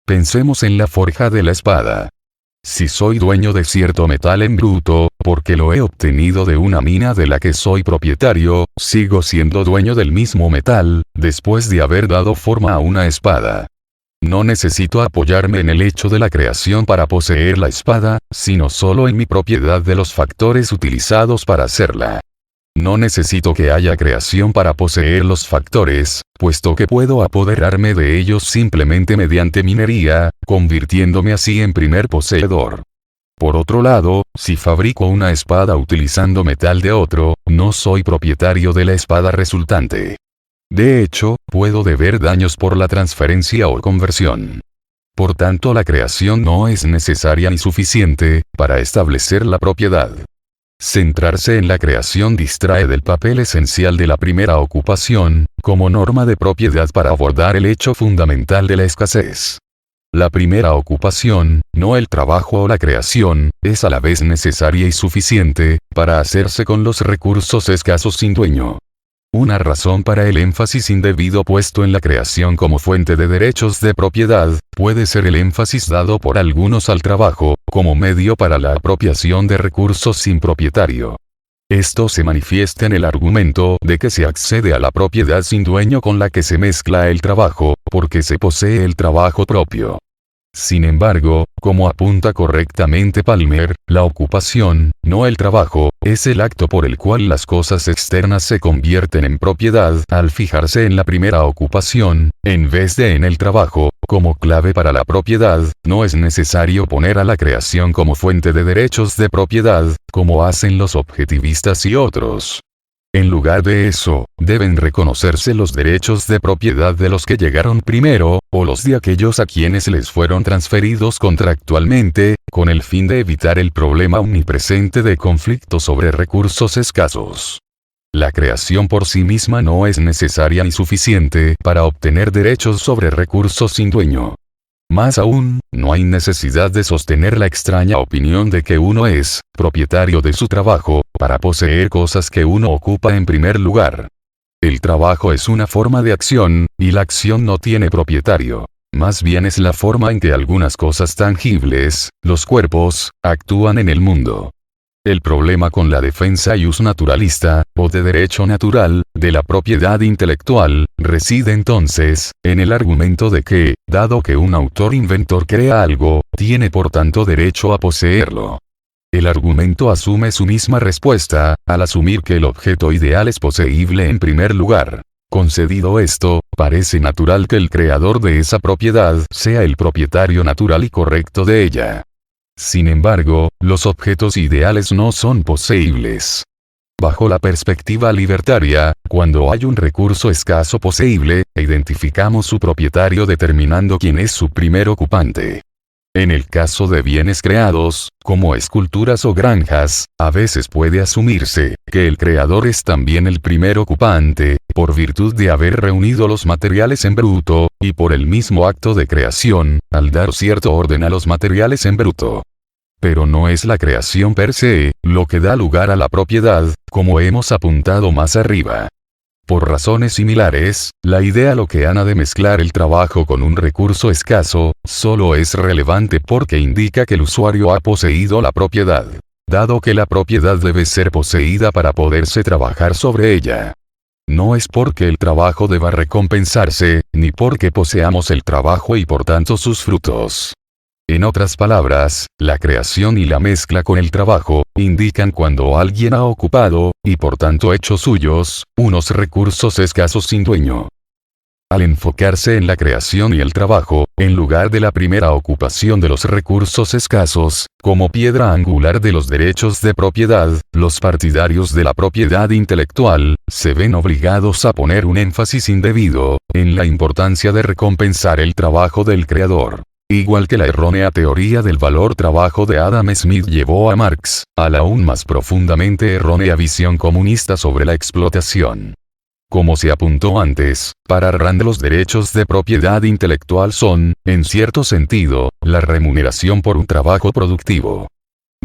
Pensemos en la forja de la espada. Si soy dueño de cierto metal en bruto, porque lo he obtenido de una mina de la que soy propietario, sigo siendo dueño del mismo metal, después de haber dado forma a una espada. No necesito apoyarme en el hecho de la creación para poseer la espada, sino solo en mi propiedad de los factores utilizados para hacerla. No necesito que haya creación para poseer los factores, puesto que puedo apoderarme de ellos simplemente mediante minería, convirtiéndome así en primer poseedor. Por otro lado, si fabrico una espada utilizando metal de otro, no soy propietario de la espada resultante. De hecho, puedo deber daños por la transferencia o conversión. Por tanto, la creación no es necesaria ni suficiente para establecer la propiedad. Centrarse en la creación distrae del papel esencial de la primera ocupación, como norma de propiedad para abordar el hecho fundamental de la escasez. La primera ocupación, no el trabajo o la creación, es a la vez necesaria y suficiente para hacerse con los recursos escasos sin dueño. Una razón para el énfasis indebido puesto en la creación como fuente de derechos de propiedad, puede ser el énfasis dado por algunos al trabajo, como medio para la apropiación de recursos sin propietario. Esto se manifiesta en el argumento de que se accede a la propiedad sin dueño con la que se mezcla el trabajo, porque se posee el trabajo propio. Sin embargo, como apunta correctamente Palmer, la ocupación, no el trabajo, es el acto por el cual las cosas externas se convierten en propiedad al fijarse en la primera ocupación, en vez de en el trabajo. Como clave para la propiedad, no es necesario poner a la creación como fuente de derechos de propiedad, como hacen los objetivistas y otros. En lugar de eso, deben reconocerse los derechos de propiedad de los que llegaron primero, o los de aquellos a quienes les fueron transferidos contractualmente, con el fin de evitar el problema omnipresente de conflicto sobre recursos escasos. La creación por sí misma no es necesaria ni suficiente para obtener derechos sobre recursos sin dueño. Más aún, no hay necesidad de sostener la extraña opinión de que uno es propietario de su trabajo, para poseer cosas que uno ocupa en primer lugar. El trabajo es una forma de acción, y la acción no tiene propietario. Más bien es la forma en que algunas cosas tangibles, los cuerpos, actúan en el mundo. El problema con la defensa ius naturalista, o de derecho natural, de la propiedad intelectual, reside entonces, en el argumento de que, dado que un autor-inventor crea algo, tiene por tanto derecho a poseerlo. El argumento asume su misma respuesta, al asumir que el objeto ideal es poseíble en primer lugar. Concedido esto, parece natural que el creador de esa propiedad sea el propietario natural y correcto de ella. Sin embargo, los objetos ideales no son poseíbles. Bajo la perspectiva libertaria, cuando hay un recurso escaso poseíble, identificamos su propietario determinando quién es su primer ocupante. En el caso de bienes creados, como esculturas o granjas, a veces puede asumirse que el creador es también el primer ocupante, por virtud de haber reunido los materiales en bruto, y por el mismo acto de creación, al dar cierto orden a los materiales en bruto. Pero no es la creación per se, lo que da lugar a la propiedad, como hemos apuntado más arriba. Por razones similares, la idea lockeana de mezclar el trabajo con un recurso escaso, solo es relevante porque indica que el usuario ha poseído la propiedad, dado que la propiedad debe ser poseída para poderse trabajar sobre ella. No es porque el trabajo deba recompensarse, ni porque poseamos el trabajo y por tanto sus frutos. En otras palabras, la creación y la mezcla con el trabajo, indican cuando alguien ha ocupado, y por tanto hecho suyos, unos recursos escasos sin dueño. Al enfocarse en la creación y el trabajo, en lugar de la primera ocupación de los recursos escasos, como piedra angular de los derechos de propiedad, los partidarios de la propiedad intelectual, se ven obligados a poner un énfasis indebido, en la importancia de recompensar el trabajo del creador. Igual que la errónea teoría del valor trabajo de Adam Smith llevó a Marx, a la aún más profundamente errónea visión comunista sobre la explotación. Como se apuntó antes, para Rand los derechos de propiedad intelectual son, en cierto sentido, la remuneración por un trabajo productivo.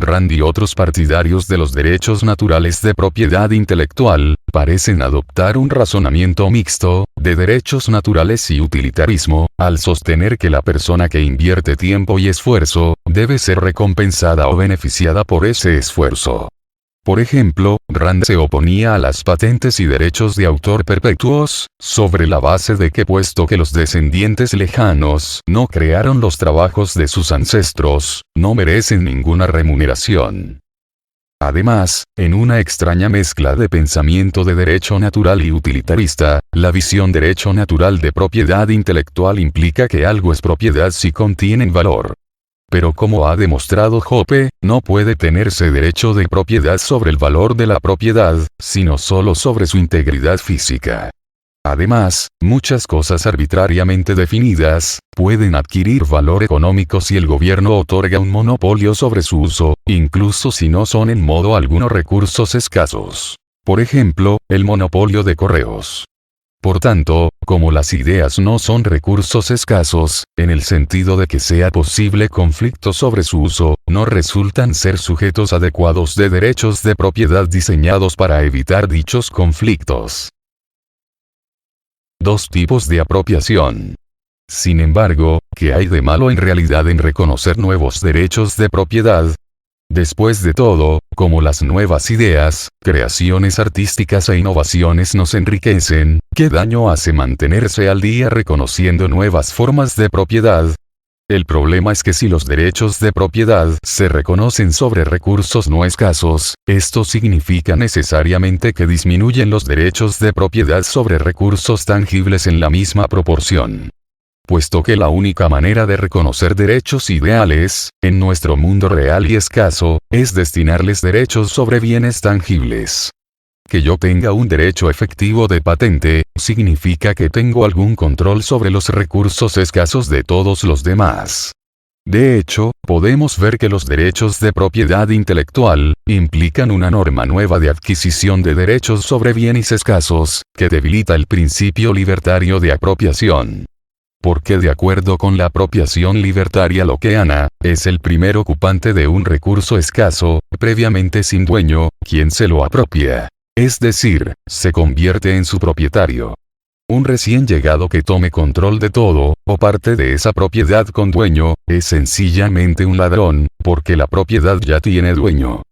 Rand y otros partidarios de los derechos naturales de propiedad intelectual, parecen adoptar un razonamiento mixto, de derechos naturales y utilitarismo, al sostener que la persona que invierte tiempo y esfuerzo, debe ser recompensada o beneficiada por ese esfuerzo. Por ejemplo, Rand se oponía a las patentes y derechos de autor perpetuos, sobre la base de que puesto que los descendientes lejanos no crearon los trabajos de sus ancestros, no merecen ninguna remuneración. Además, en una extraña mezcla de pensamiento de derecho natural y utilitarista, la visión derecho natural de propiedad intelectual implica que algo es propiedad si contiene valor. Pero como ha demostrado Hoppe, no puede tenerse derecho de propiedad sobre el valor de la propiedad, sino solo sobre su integridad física. Además, muchas cosas arbitrariamente definidas, pueden adquirir valor económico si el gobierno otorga un monopolio sobre su uso, incluso si no son en modo alguno recursos escasos. Por ejemplo, el monopolio de correos. Por tanto, como las ideas no son recursos escasos, en el sentido de que sea posible conflicto sobre su uso, no resultan ser sujetos adecuados de derechos de propiedad diseñados para evitar dichos conflictos. Dos tipos de apropiación. Sin embargo, ¿qué hay de malo en realidad en reconocer nuevos derechos de propiedad? Después de todo, como las nuevas ideas, creaciones artísticas e innovaciones nos enriquecen, ¿qué daño hace mantenerse al día reconociendo nuevas formas de propiedad? El problema es que si los derechos de propiedad se reconocen sobre recursos no escasos, esto significa necesariamente que disminuyen los derechos de propiedad sobre recursos tangibles en la misma proporción. Puesto que la única manera de reconocer derechos ideales, en nuestro mundo real y escaso, es destinarles derechos sobre bienes tangibles. Que yo tenga un derecho efectivo de patente, significa que tengo algún control sobre los recursos escasos de todos los demás. De hecho, podemos ver que los derechos de propiedad intelectual, implican una norma nueva de adquisición de derechos sobre bienes escasos, que debilita el principio libertario de apropiación. Porque de acuerdo con la apropiación libertaria lockeana, es el primer ocupante de un recurso escaso, previamente sin dueño, quien se lo apropia. Es decir, se convierte en su propietario. Un recién llegado que tome control de todo, o parte de esa propiedad con dueño, es sencillamente un ladrón, porque la propiedad ya tiene dueño.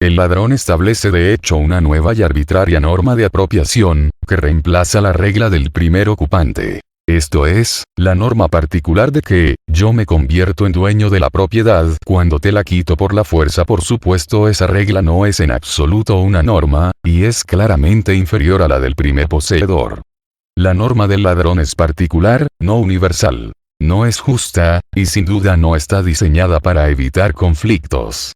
El ladrón establece de hecho una nueva y arbitraria norma de apropiación, que reemplaza la regla del primer ocupante. Esto es, la norma particular de que, yo me convierto en dueño de la propiedad cuando te la quito por la fuerza. Por supuesto, esa regla no es en absoluto una norma, y es claramente inferior a la del primer poseedor. La norma del ladrón es particular, no universal. No es justa, y sin duda no está diseñada para evitar conflictos.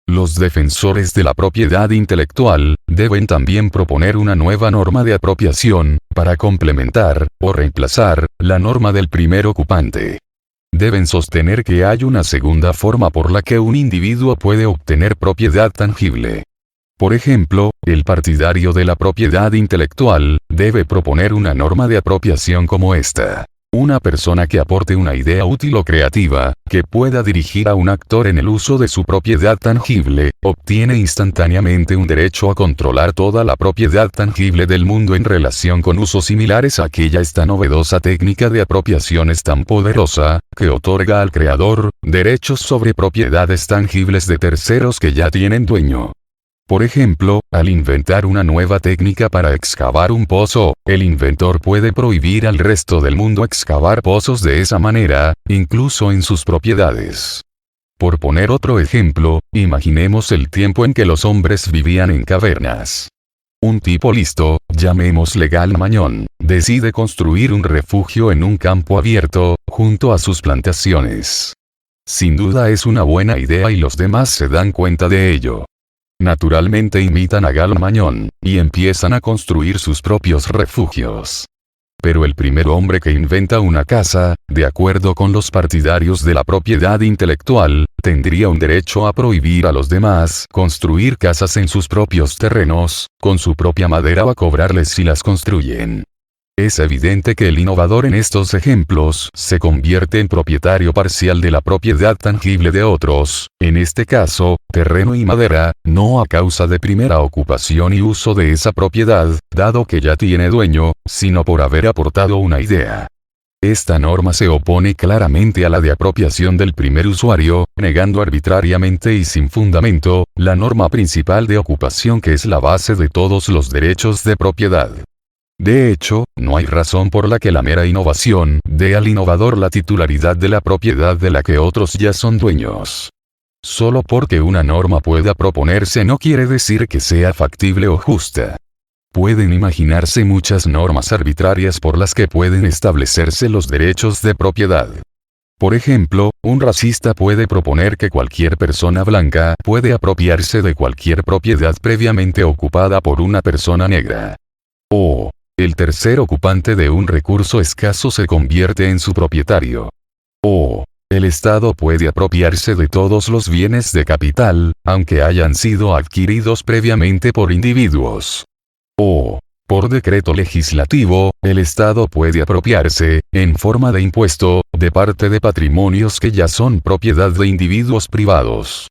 Los defensores de la propiedad intelectual, deben también proponer una nueva norma de apropiación, para complementar, o reemplazar, la norma del primer ocupante. deben sostener que hay una segunda forma por la que un individuo puede obtener propiedad tangible. Por ejemplo, el partidario de la propiedad intelectual debe proponer una norma de apropiación como esta. Una persona que aporte una idea útil o creativa, que pueda dirigir a un actor en el uso de su propiedad tangible, obtiene instantáneamente un derecho a controlar toda la propiedad tangible del mundo en relación con usos similares a aquella. Esta novedosa técnica de apropiación es tan poderosa, que otorga al creador derechos sobre propiedades tangibles de terceros que ya tienen dueño. Por ejemplo, al inventar una nueva técnica para excavar un pozo, el inventor puede prohibir al resto del mundo excavar pozos de esa manera, incluso en sus propiedades. Por poner otro ejemplo, imaginemos el tiempo en que los hombres vivían en cavernas. Un tipo listo, llamémosle Gall-Magnon, decide construir un refugio en un campo abierto, junto a sus plantaciones. Sin duda es una buena idea y los demás se dan cuenta de ello. Naturalmente imitan a Gall-Magnon, y empiezan a construir sus propios refugios. Pero el primer hombre que inventa una casa, de acuerdo con los partidarios de la propiedad intelectual, tendría un derecho a prohibir a los demás construir casas en sus propios terrenos, con su propia madera o a cobrarles si las construyen. Es evidente que el innovador en estos ejemplos se convierte en propietario parcial de la propiedad tangible de otros, en este caso, terreno y madera, no a causa de primera ocupación y uso de esa propiedad, dado que ya tiene dueño, sino por haber aportado una idea. Esta norma se opone claramente a la de apropiación del primer usuario, negando arbitrariamente y sin fundamento, la norma principal de ocupación que es la base de todos los derechos de propiedad. De hecho, no hay razón por la que la mera innovación dé al innovador la titularidad de la propiedad de la que otros ya son dueños. Solo porque una norma pueda proponerse no quiere decir que sea factible o justa. Pueden imaginarse muchas normas arbitrarias por las que pueden establecerse los derechos de propiedad. Por ejemplo, un racista puede proponer que cualquier persona blanca puede apropiarse de cualquier propiedad previamente ocupada por una persona negra. O el tercer ocupante de un recurso escaso se convierte en su propietario. O el Estado puede apropiarse de todos los bienes de capital, aunque hayan sido adquiridos previamente por individuos. O, por decreto legislativo, el Estado puede apropiarse, en forma de impuesto, de parte de patrimonios que ya son propiedad de individuos privados.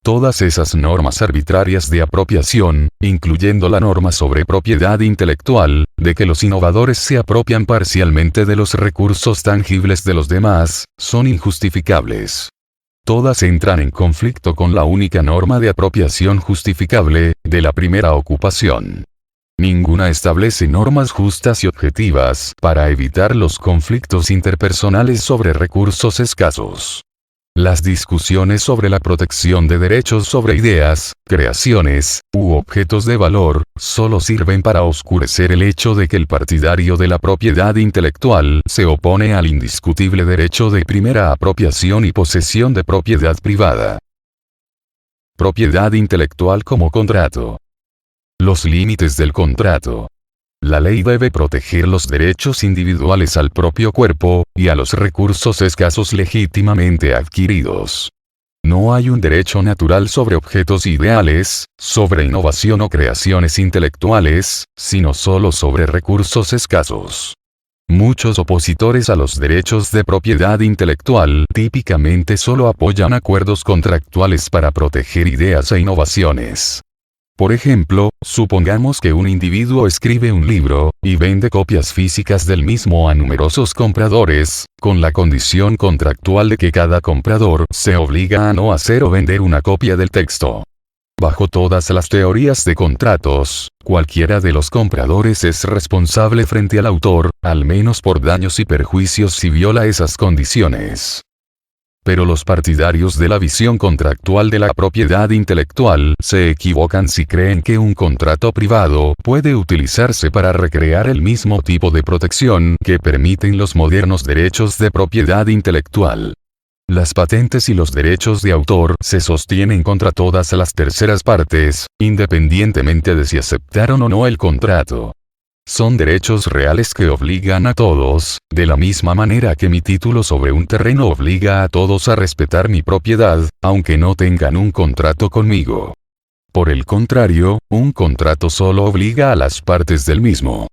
Todas esas normas arbitrarias de apropiación, incluyendo la norma sobre propiedad intelectual, de que los innovadores se apropian parcialmente de los recursos tangibles de los demás, son injustificables. Todas entran en conflicto con la única norma de apropiación justificable, de la primera ocupación. Ninguna establece normas justas y objetivas para evitar los conflictos interpersonales sobre recursos escasos. Las discusiones sobre la protección de derechos sobre ideas, creaciones, u objetos de valor, solo sirven para oscurecer el hecho de que el partidario de la propiedad intelectual se opone al indiscutible derecho de primera apropiación y posesión de propiedad privada. Propiedad intelectual como contrato. Los límites del contrato. La ley debe proteger los derechos individuales al propio cuerpo, y a los recursos escasos legítimamente adquiridos. No hay un derecho natural sobre objetos ideales, sobre innovación o creaciones intelectuales, sino solo sobre recursos escasos. Muchos opositores a los derechos de propiedad intelectual típicamente solo apoyan acuerdos contractuales para proteger ideas e innovaciones. Por ejemplo, supongamos que un individuo escribe un libro, y vende copias físicas del mismo a numerosos compradores, con la condición contractual de que cada comprador se obliga a no hacer o vender una copia del texto. Bajo todas las teorías de contratos, cualquiera de los compradores es responsable frente al autor, al menos por daños y perjuicios si viola esas condiciones. Pero los partidarios de la visión contractual de la propiedad intelectual se equivocan si creen que un contrato privado puede utilizarse para recrear el mismo tipo de protección que permiten los modernos derechos de propiedad intelectual. Las patentes y los derechos de autor se sostienen contra todas las terceras partes, independientemente de si aceptaron o no el contrato. Son derechos reales que obligan a todos, de la misma manera que mi título sobre un terreno obliga a todos a respetar mi propiedad, aunque no tengan un contrato conmigo. Por el contrario, un contrato solo obliga a las partes del mismo.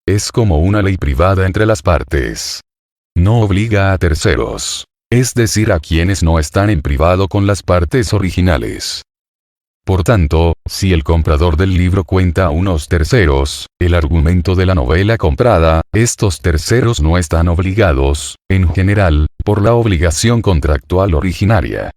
Es como una ley privada entre las partes. No obliga a terceros. Es decir, a quienes no están en privado con las partes originales. Por tanto, si el comprador del libro cuenta a unos terceros, el argumento de la novela comprada, estos terceros no están obligados, en general, por la obligación contractual originaria.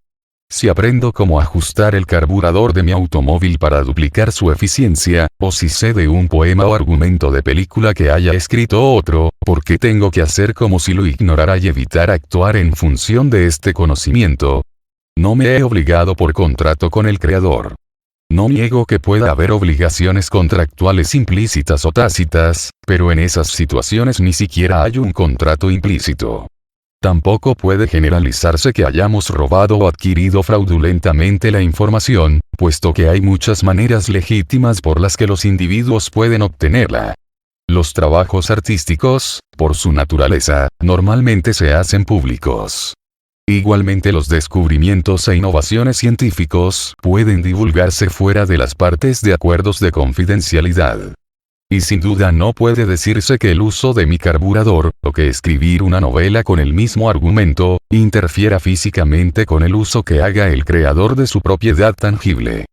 Si aprendo cómo ajustar el carburador de mi automóvil para duplicar su eficiencia, o si sé de un poema o argumento de película que haya escrito otro, ¿por qué tengo que hacer como si lo ignorara y evitar actuar en función de este conocimiento? No me he obligado por contrato con el creador. No niego que pueda haber obligaciones contractuales implícitas o tácitas, pero en esas situaciones ni siquiera hay un contrato implícito. Tampoco puede generalizarse que hayamos robado o adquirido fraudulentamente la información, puesto que hay muchas maneras legítimas por las que los individuos pueden obtenerla. Los trabajos artísticos, por su naturaleza, normalmente se hacen públicos. Igualmente los descubrimientos e innovaciones científicos pueden divulgarse fuera de las partes de acuerdos de confidencialidad. Y sin duda no puede decirse que el uso de mi carburador, o que escribir una novela con el mismo argumento, interfiera físicamente con el uso que haga el creador de su propiedad tangible.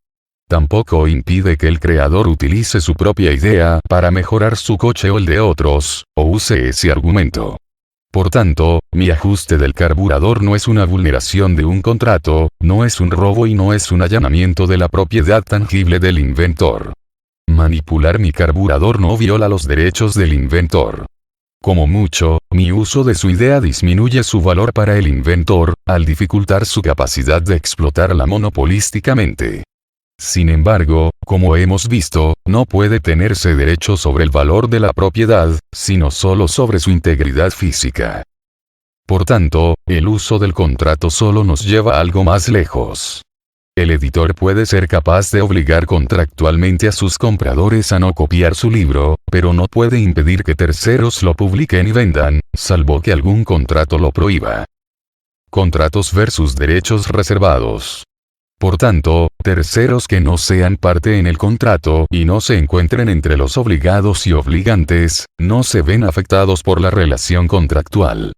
Tampoco impide que el creador utilice su propia idea para mejorar su coche o el de otros, o use ese argumento. Por tanto, mi ajuste del carburador no es una vulneración de un contrato, no es un robo y no es un allanamiento de la propiedad tangible del inventor. Manipular mi carburador no viola los derechos del inventor. Como mucho, mi uso de su idea disminuye su valor para el inventor, al dificultar su capacidad de explotarla monopolísticamente. Sin embargo, como hemos visto, no puede tenerse derecho sobre el valor de la propiedad, sino solo sobre su integridad física. Por tanto, el uso del contrato solo nos lleva algo más lejos. El editor puede ser capaz de obligar contractualmente a sus compradores a no copiar su libro, pero no puede impedir que terceros lo publiquen y vendan, salvo que algún contrato lo prohíba. Contratos versus derechos reservados. Por tanto, terceros que no sean parte en el contrato y no se encuentren entre los obligados y obligantes, no se ven afectados por la relación contractual.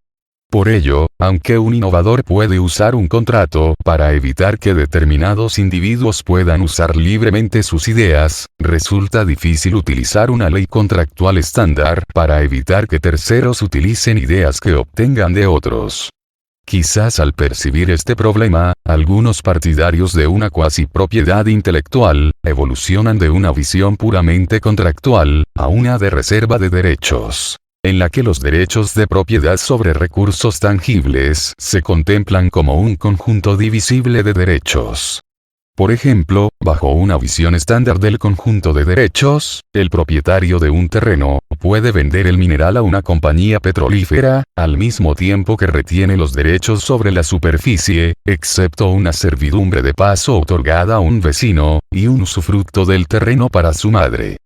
Por ello, aunque un innovador puede usar un contrato para evitar que determinados individuos puedan usar libremente sus ideas, resulta difícil utilizar una ley contractual estándar para evitar que terceros utilicen ideas que obtengan de otros. Quizás al percibir este problema, algunos partidarios de una cuasi propiedad intelectual, evolucionan de una visión puramente contractual, a una de reserva de derechos, en la que los derechos de propiedad sobre recursos tangibles se contemplan como un conjunto divisible de derechos. Por ejemplo, bajo una visión estándar del conjunto de derechos, el propietario de un terreno puede vender el mineral a una compañía petrolífera, al mismo tiempo que retiene los derechos sobre la superficie, excepto una servidumbre de paso otorgada a un vecino, y un usufructo del terreno para su madre.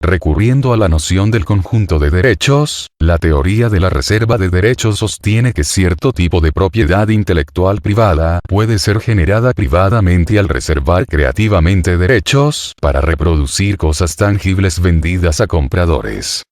Recurriendo a la noción del conjunto de derechos, la teoría de la reserva de derechos sostiene que cierto tipo de propiedad intelectual privada puede ser generada privadamente al reservar creativamente derechos para reproducir cosas tangibles vendidas a compradores.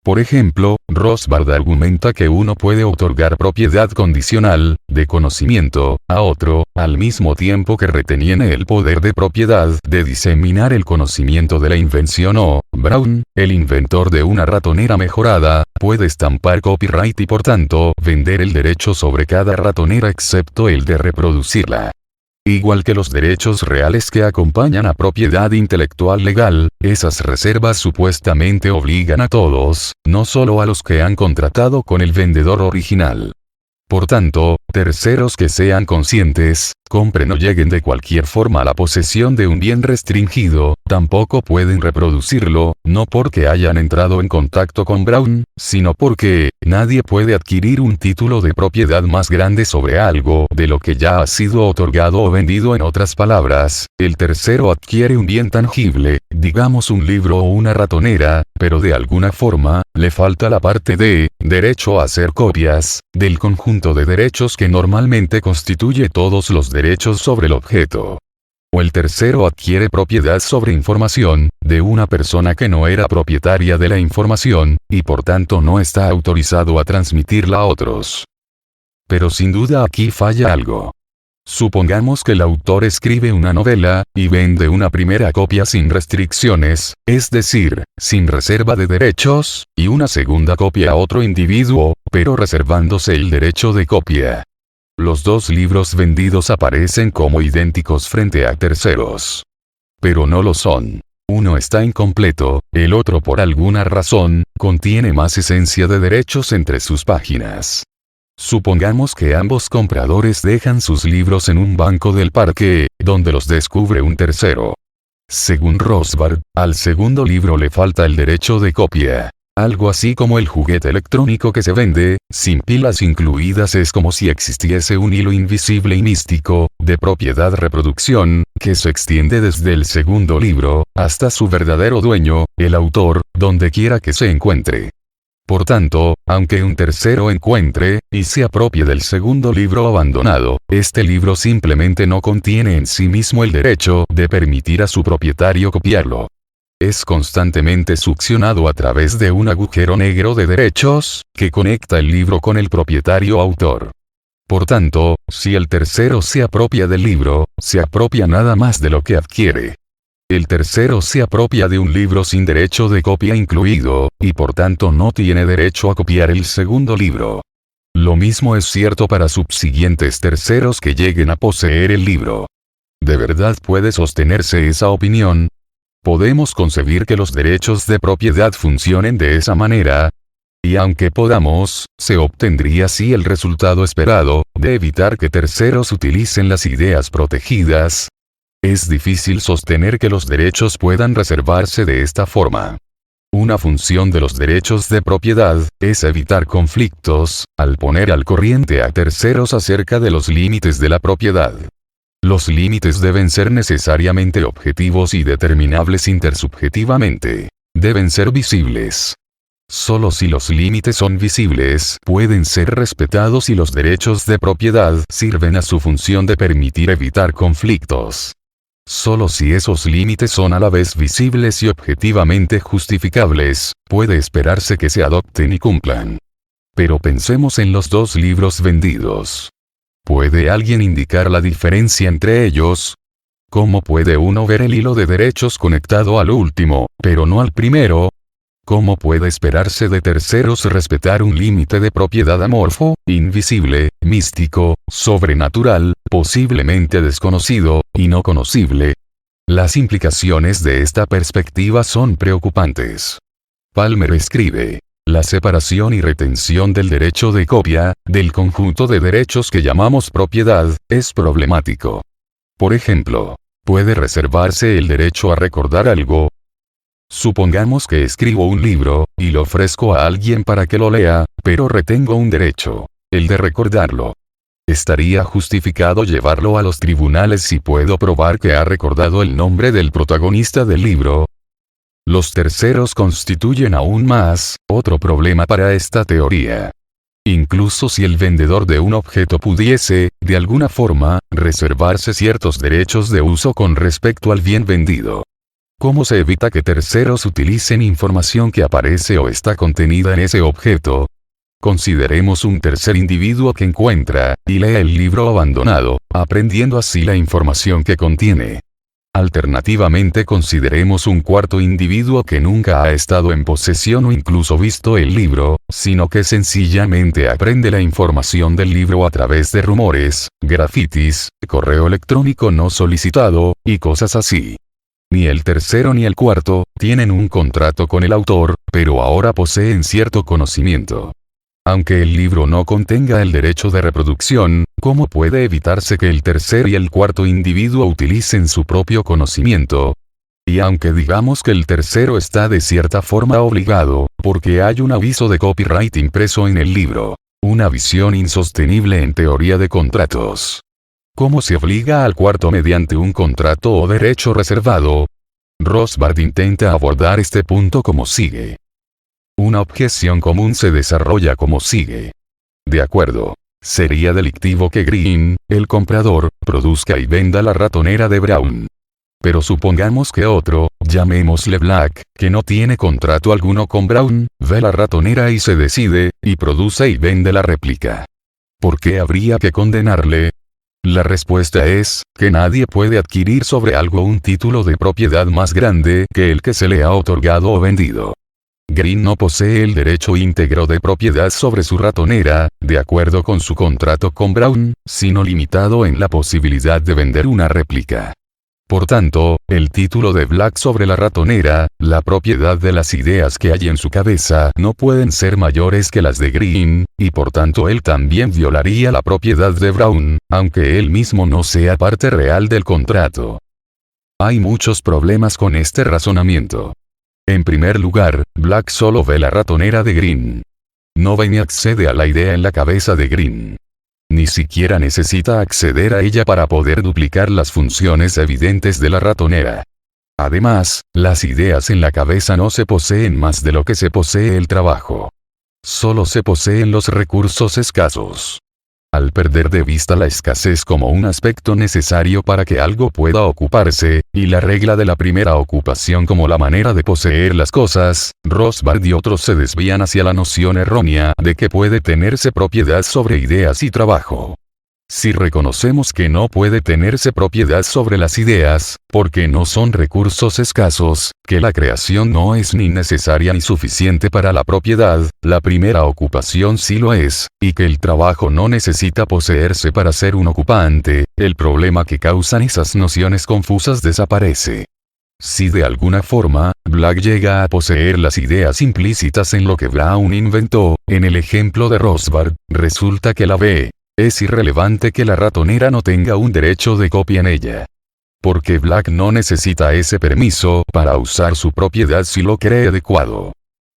Por ejemplo, Rothbard argumenta que uno puede otorgar propiedad condicional, de conocimiento, a otro, al mismo tiempo que retiene el poder de propiedad de diseminar el conocimiento de la invención o, Brown, el inventor de una ratonera mejorada, puede estampar copyright y por tanto, vender el derecho sobre cada ratonera excepto el de reproducirla. Igual que los derechos reales que acompañan a propiedad intelectual legal, esas reservas supuestamente obligan a todos, no solo a los que han contratado con el vendedor original. Por tanto, terceros que sean conscientes, compren o lleguen de cualquier forma a la posesión de un bien restringido, tampoco pueden reproducirlo, no porque hayan entrado en contacto con Brown, sino porque nadie puede adquirir un título de propiedad más grande sobre algo de lo que ya ha sido otorgado o vendido. En otras palabras, el tercero adquiere un bien tangible, digamos un libro o una ratonera, pero de alguna forma, le falta la parte de derecho a hacer copias, del conjunto de derechos que normalmente constituye todos los derechos sobre el objeto. O el tercero adquiere propiedad sobre información, de una persona que no era propietaria de la información, y por tanto no está autorizado a transmitirla a otros. Pero sin duda aquí falla algo. Supongamos que el autor escribe una novela, y vende una primera copia sin restricciones, es decir, sin reserva de derechos, y una segunda copia a otro individuo, pero reservándose el derecho de copia. Los dos libros vendidos aparecen como idénticos frente a terceros. Pero no lo son. Uno está incompleto, el otro por alguna razón, contiene más esencia de derechos entre sus páginas. Supongamos que ambos compradores dejan sus libros en un banco del parque, donde los descubre un tercero. Según Rothbard, al segundo libro le falta el derecho de copia. Algo así como el juguete electrónico que se vende, sin pilas incluidas. Es como si existiese un hilo invisible y místico, de propiedad-reproducción, que se extiende desde el segundo libro, hasta su verdadero dueño, el autor, donde quiera que se encuentre. Por tanto, aunque un tercero encuentre, y se apropie del segundo libro abandonado, este libro simplemente no contiene en sí mismo el derecho de permitir a su propietario copiarlo. Es constantemente succionado a través de un agujero negro de derechos, que conecta el libro con el propietario autor. Por tanto, si el tercero se apropia del libro, se apropia nada más de lo que adquiere. El tercero se apropia de un libro sin derecho de copia incluido, y por tanto no tiene derecho a copiar el segundo libro. Lo mismo es cierto para subsiguientes terceros que lleguen a poseer el libro. ¿De verdad puede sostenerse esa opinión? ¿Podemos concebir que los derechos de propiedad funcionen de esa manera? Y aunque podamos, se obtendría así el resultado esperado, de evitar que terceros utilicen las ideas protegidas. Es difícil sostener que los derechos puedan reservarse de esta forma. Una función de los derechos de propiedad es evitar conflictos, al poner al corriente a terceros acerca de los límites de la propiedad. Los límites deben ser necesariamente objetivos y determinables intersubjetivamente. Deben ser visibles. Solo si los límites son visibles, pueden ser respetados y los derechos de propiedad sirven a su función de permitir evitar conflictos. Solo si esos límites son a la vez visibles y objetivamente justificables, puede esperarse que se adopten y cumplan. Pero pensemos en los dos libros vendidos. ¿Puede alguien indicar la diferencia entre ellos? ¿Cómo puede uno ver el hilo de derechos conectado al último, pero no al primero? ¿Cómo puede esperarse de terceros respetar un límite de propiedad amorfo, invisible, místico, sobrenatural, posiblemente desconocido, y no conocible? Las implicaciones de esta perspectiva son preocupantes. Palmer escribe: la separación y retención del derecho de copia, del conjunto de derechos que llamamos propiedad, es problemático. Por ejemplo, ¿puede reservarse el derecho a recordar algo? Supongamos que escribo un libro, y lo ofrezco a alguien para que lo lea, pero retengo un derecho, el de recordarlo. ¿Estaría justificado llevarlo a los tribunales si puedo probar que ha recordado el nombre del protagonista del libro? Los terceros constituyen aún más otro problema para esta teoría. Incluso si el vendedor de un objeto pudiese, de alguna forma, reservarse ciertos derechos de uso con respecto al bien vendido, ¿cómo se evita que terceros utilicen información que aparece o está contenida en ese objeto? Consideremos un tercer individuo que encuentra y lee el libro abandonado, aprendiendo así la información que contiene. Alternativamente consideremos un cuarto individuo que nunca ha estado en posesión o incluso visto el libro, sino que sencillamente aprende la información del libro a través de rumores, grafitis, correo electrónico no solicitado, y cosas así. Ni el tercero ni el cuarto tienen un contrato con el autor, pero ahora poseen cierto conocimiento. Aunque el libro no contenga el derecho de reproducción, ¿Cómo puede evitarse que el tercer y el cuarto individuo utilicen su propio conocimiento? Y aunque digamos que el tercero está de cierta forma obligado, porque hay un aviso de copyright impreso en el libro, una visión insostenible en teoría de contratos. ¿Cómo se obliga al cuarto mediante un contrato o derecho reservado? Rothbard intenta abordar este punto como sigue. Una objeción común se desarrolla como sigue. De acuerdo. Sería delictivo que Green, el comprador, produzca y venda la ratonera de Brown. Pero supongamos que otro, llamémosle Black, que no tiene contrato alguno con Brown, ve la ratonera y se decide, y produce y vende la réplica. ¿Por qué habría que condenarle? La respuesta es, que nadie puede adquirir sobre algo un título de propiedad más grande que el que se le ha otorgado o vendido. Green no posee el derecho íntegro de propiedad sobre su ratonera, de acuerdo con su contrato con Brown, sino limitado en la posibilidad de vender una réplica. Por tanto, el título de Black sobre la ratonera, la propiedad de las ideas que hay en su cabeza, no pueden ser mayores que las de Green, y por tanto él también violaría la propiedad de Brown, aunque él mismo no sea parte real del contrato. Hay muchos problemas con este razonamiento. En primer lugar, Black solo ve la ratonera de Green. No ve ni accede a la idea en la cabeza de Green. Ni siquiera necesita acceder a ella para poder duplicar las funciones evidentes de la ratonera. Además, las ideas en la cabeza no se poseen más de lo que se posee el trabajo. Solo se poseen los recursos escasos. Al perder de vista la escasez como un aspecto necesario para que algo pueda ocuparse, y la regla de la primera ocupación como la manera de poseer las cosas, Rothbard y otros se desvían hacia la noción errónea de que puede tenerse propiedad sobre ideas y trabajo. Si reconocemos que no puede tenerse propiedad sobre las ideas, porque no son recursos escasos, que la creación no es ni necesaria ni suficiente para la propiedad, la primera ocupación sí lo es, y que el trabajo no necesita poseerse para ser un ocupante, el problema que causan esas nociones confusas desaparece. Si de alguna forma, Black llega a poseer las ideas implícitas en lo que Brown inventó, en el ejemplo de Rothbard, resulta que la ve. Es irrelevante que la ratonera no tenga un derecho de copia en ella. Porque Black no necesita ese permiso para usar su propiedad si lo cree adecuado.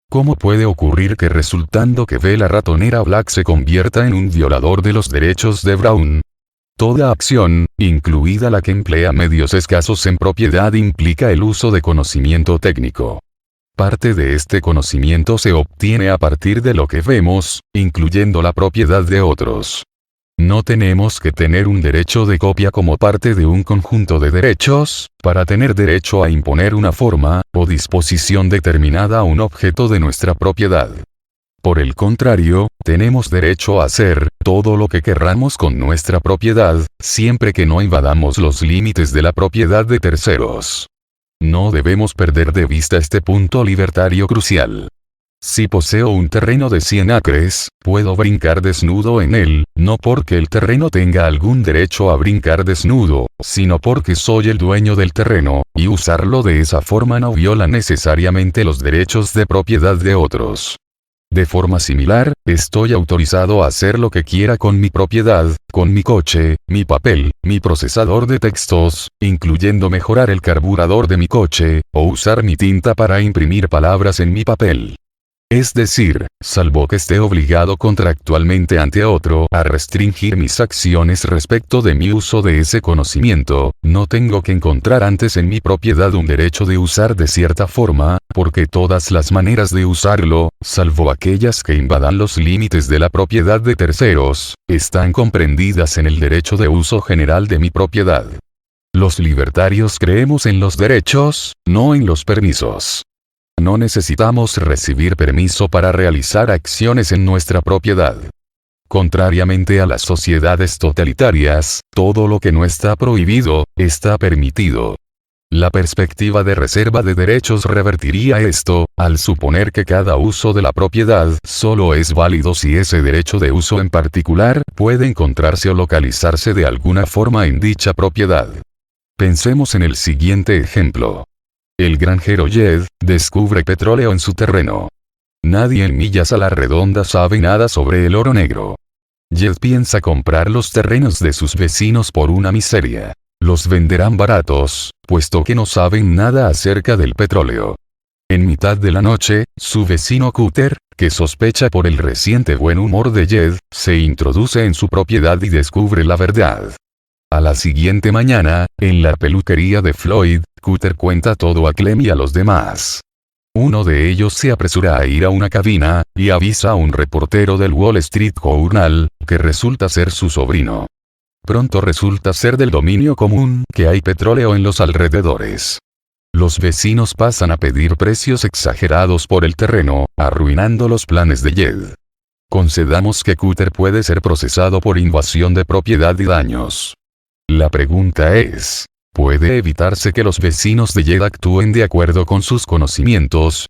¿Cómo puede ocurrir que resultando que ve la ratonera Black se convierta en un violador de los derechos de Brown? Toda acción, incluida la que emplea medios escasos en propiedad, implica el uso de conocimiento técnico. Parte de este conocimiento se obtiene a partir de lo que vemos, incluyendo la propiedad de otros. No tenemos que tener un derecho de copia como parte de un conjunto de derechos, para tener derecho a imponer una forma, o disposición determinada a un objeto de nuestra propiedad. Por el contrario, tenemos derecho a hacer todo lo que querramos con nuestra propiedad, siempre que no invadamos los límites de la propiedad de terceros. No debemos perder de vista este punto libertario crucial. Si poseo un terreno de 100 acres, puedo brincar desnudo en él, no porque el terreno tenga algún derecho a brincar desnudo, sino porque soy el dueño del terreno, y usarlo de esa forma no viola necesariamente los derechos de propiedad de otros. De forma similar, estoy autorizado a hacer lo que quiera con mi propiedad, con mi coche, mi papel, mi procesador de textos, incluyendo mejorar el carburador de mi coche, o usar mi tinta para imprimir palabras en mi papel. Es decir, salvo que esté obligado contractualmente ante otro a restringir mis acciones respecto de mi uso de ese conocimiento, no tengo que encontrar antes en mi propiedad un derecho de usar de cierta forma, porque todas las maneras de usarlo, salvo aquellas que invadan los límites de la propiedad de terceros, están comprendidas en el derecho de uso general de mi propiedad. Los libertarios creemos en los derechos, no en los permisos. No necesitamos recibir permiso para realizar acciones en nuestra propiedad. Contrariamente a las sociedades totalitarias, todo lo que no está prohibido, está permitido. La perspectiva de reserva de derechos revertiría esto, al suponer que cada uso de la propiedad solo es válido si ese derecho de uso en particular puede encontrarse o localizarse de alguna forma en dicha propiedad. Pensemos en el siguiente ejemplo. El granjero Jed descubre petróleo en su terreno. Nadie en millas a la redonda sabe nada sobre el oro negro. Jed piensa comprar los terrenos de sus vecinos por una miseria. Los venderán baratos, puesto que no saben nada acerca del petróleo. En mitad de la noche, su vecino Cutter, que sospecha por el reciente buen humor de Jed, se introduce en su propiedad y descubre la verdad. A la siguiente mañana, en la peluquería de Floyd, Cutter cuenta todo a Clem y a los demás. Uno de ellos se apresura a ir a una cabina, y avisa a un reportero del Wall Street Journal, que resulta ser su sobrino. Pronto resulta ser del dominio común que hay petróleo en los alrededores. Los vecinos pasan a pedir precios exagerados por el terreno, arruinando los planes de Jed. Concedamos que Cutter puede ser procesado por invasión de propiedad y daños. La pregunta es, ¿puede evitarse que los vecinos de Jed actúen de acuerdo con sus conocimientos?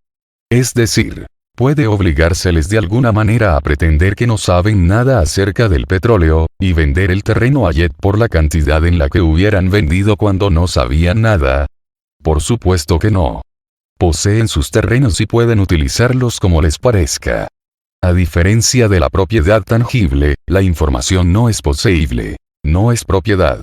Es decir, ¿puede obligárseles de alguna manera a pretender que no saben nada acerca del petróleo, y vender el terreno a Jed por la cantidad en la que hubieran vendido cuando no sabían nada? Por supuesto que no. Poseen sus terrenos y pueden utilizarlos como les parezca. A diferencia de la propiedad tangible, la información no es poseíble. No es propiedad.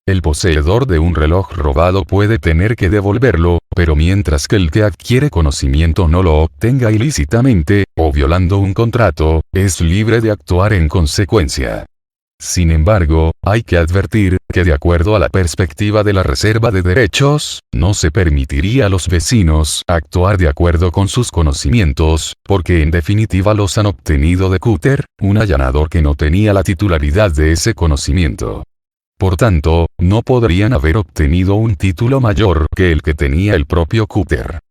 El poseedor de un reloj robado puede tener que devolverlo, pero mientras que el que adquiere conocimiento no lo obtenga ilícitamente, o violando un contrato, es libre de actuar en consecuencia. Sin embargo, hay que advertir, que de acuerdo a la perspectiva de la reserva de derechos, no se permitiría a los vecinos actuar de acuerdo con sus conocimientos, porque en definitiva los han obtenido de Cutter, un allanador que no tenía la titularidad de ese conocimiento. Por tanto, no podrían haber obtenido un título mayor que el que tenía el propio Cutter.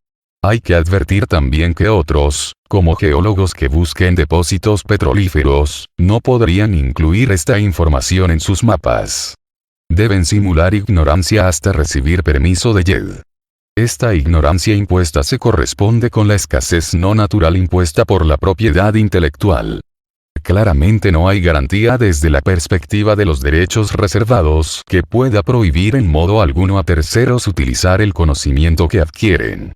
Hay que advertir también que otros, como geólogos que busquen depósitos petrolíferos, no podrían incluir esta información en sus mapas. Deben simular ignorancia hasta recibir permiso de Jed. Esta ignorancia impuesta se corresponde con la escasez no natural impuesta por la propiedad intelectual. Claramente no hay garantía desde la perspectiva de los derechos reservados que pueda prohibir en modo alguno a terceros utilizar el conocimiento que adquieren.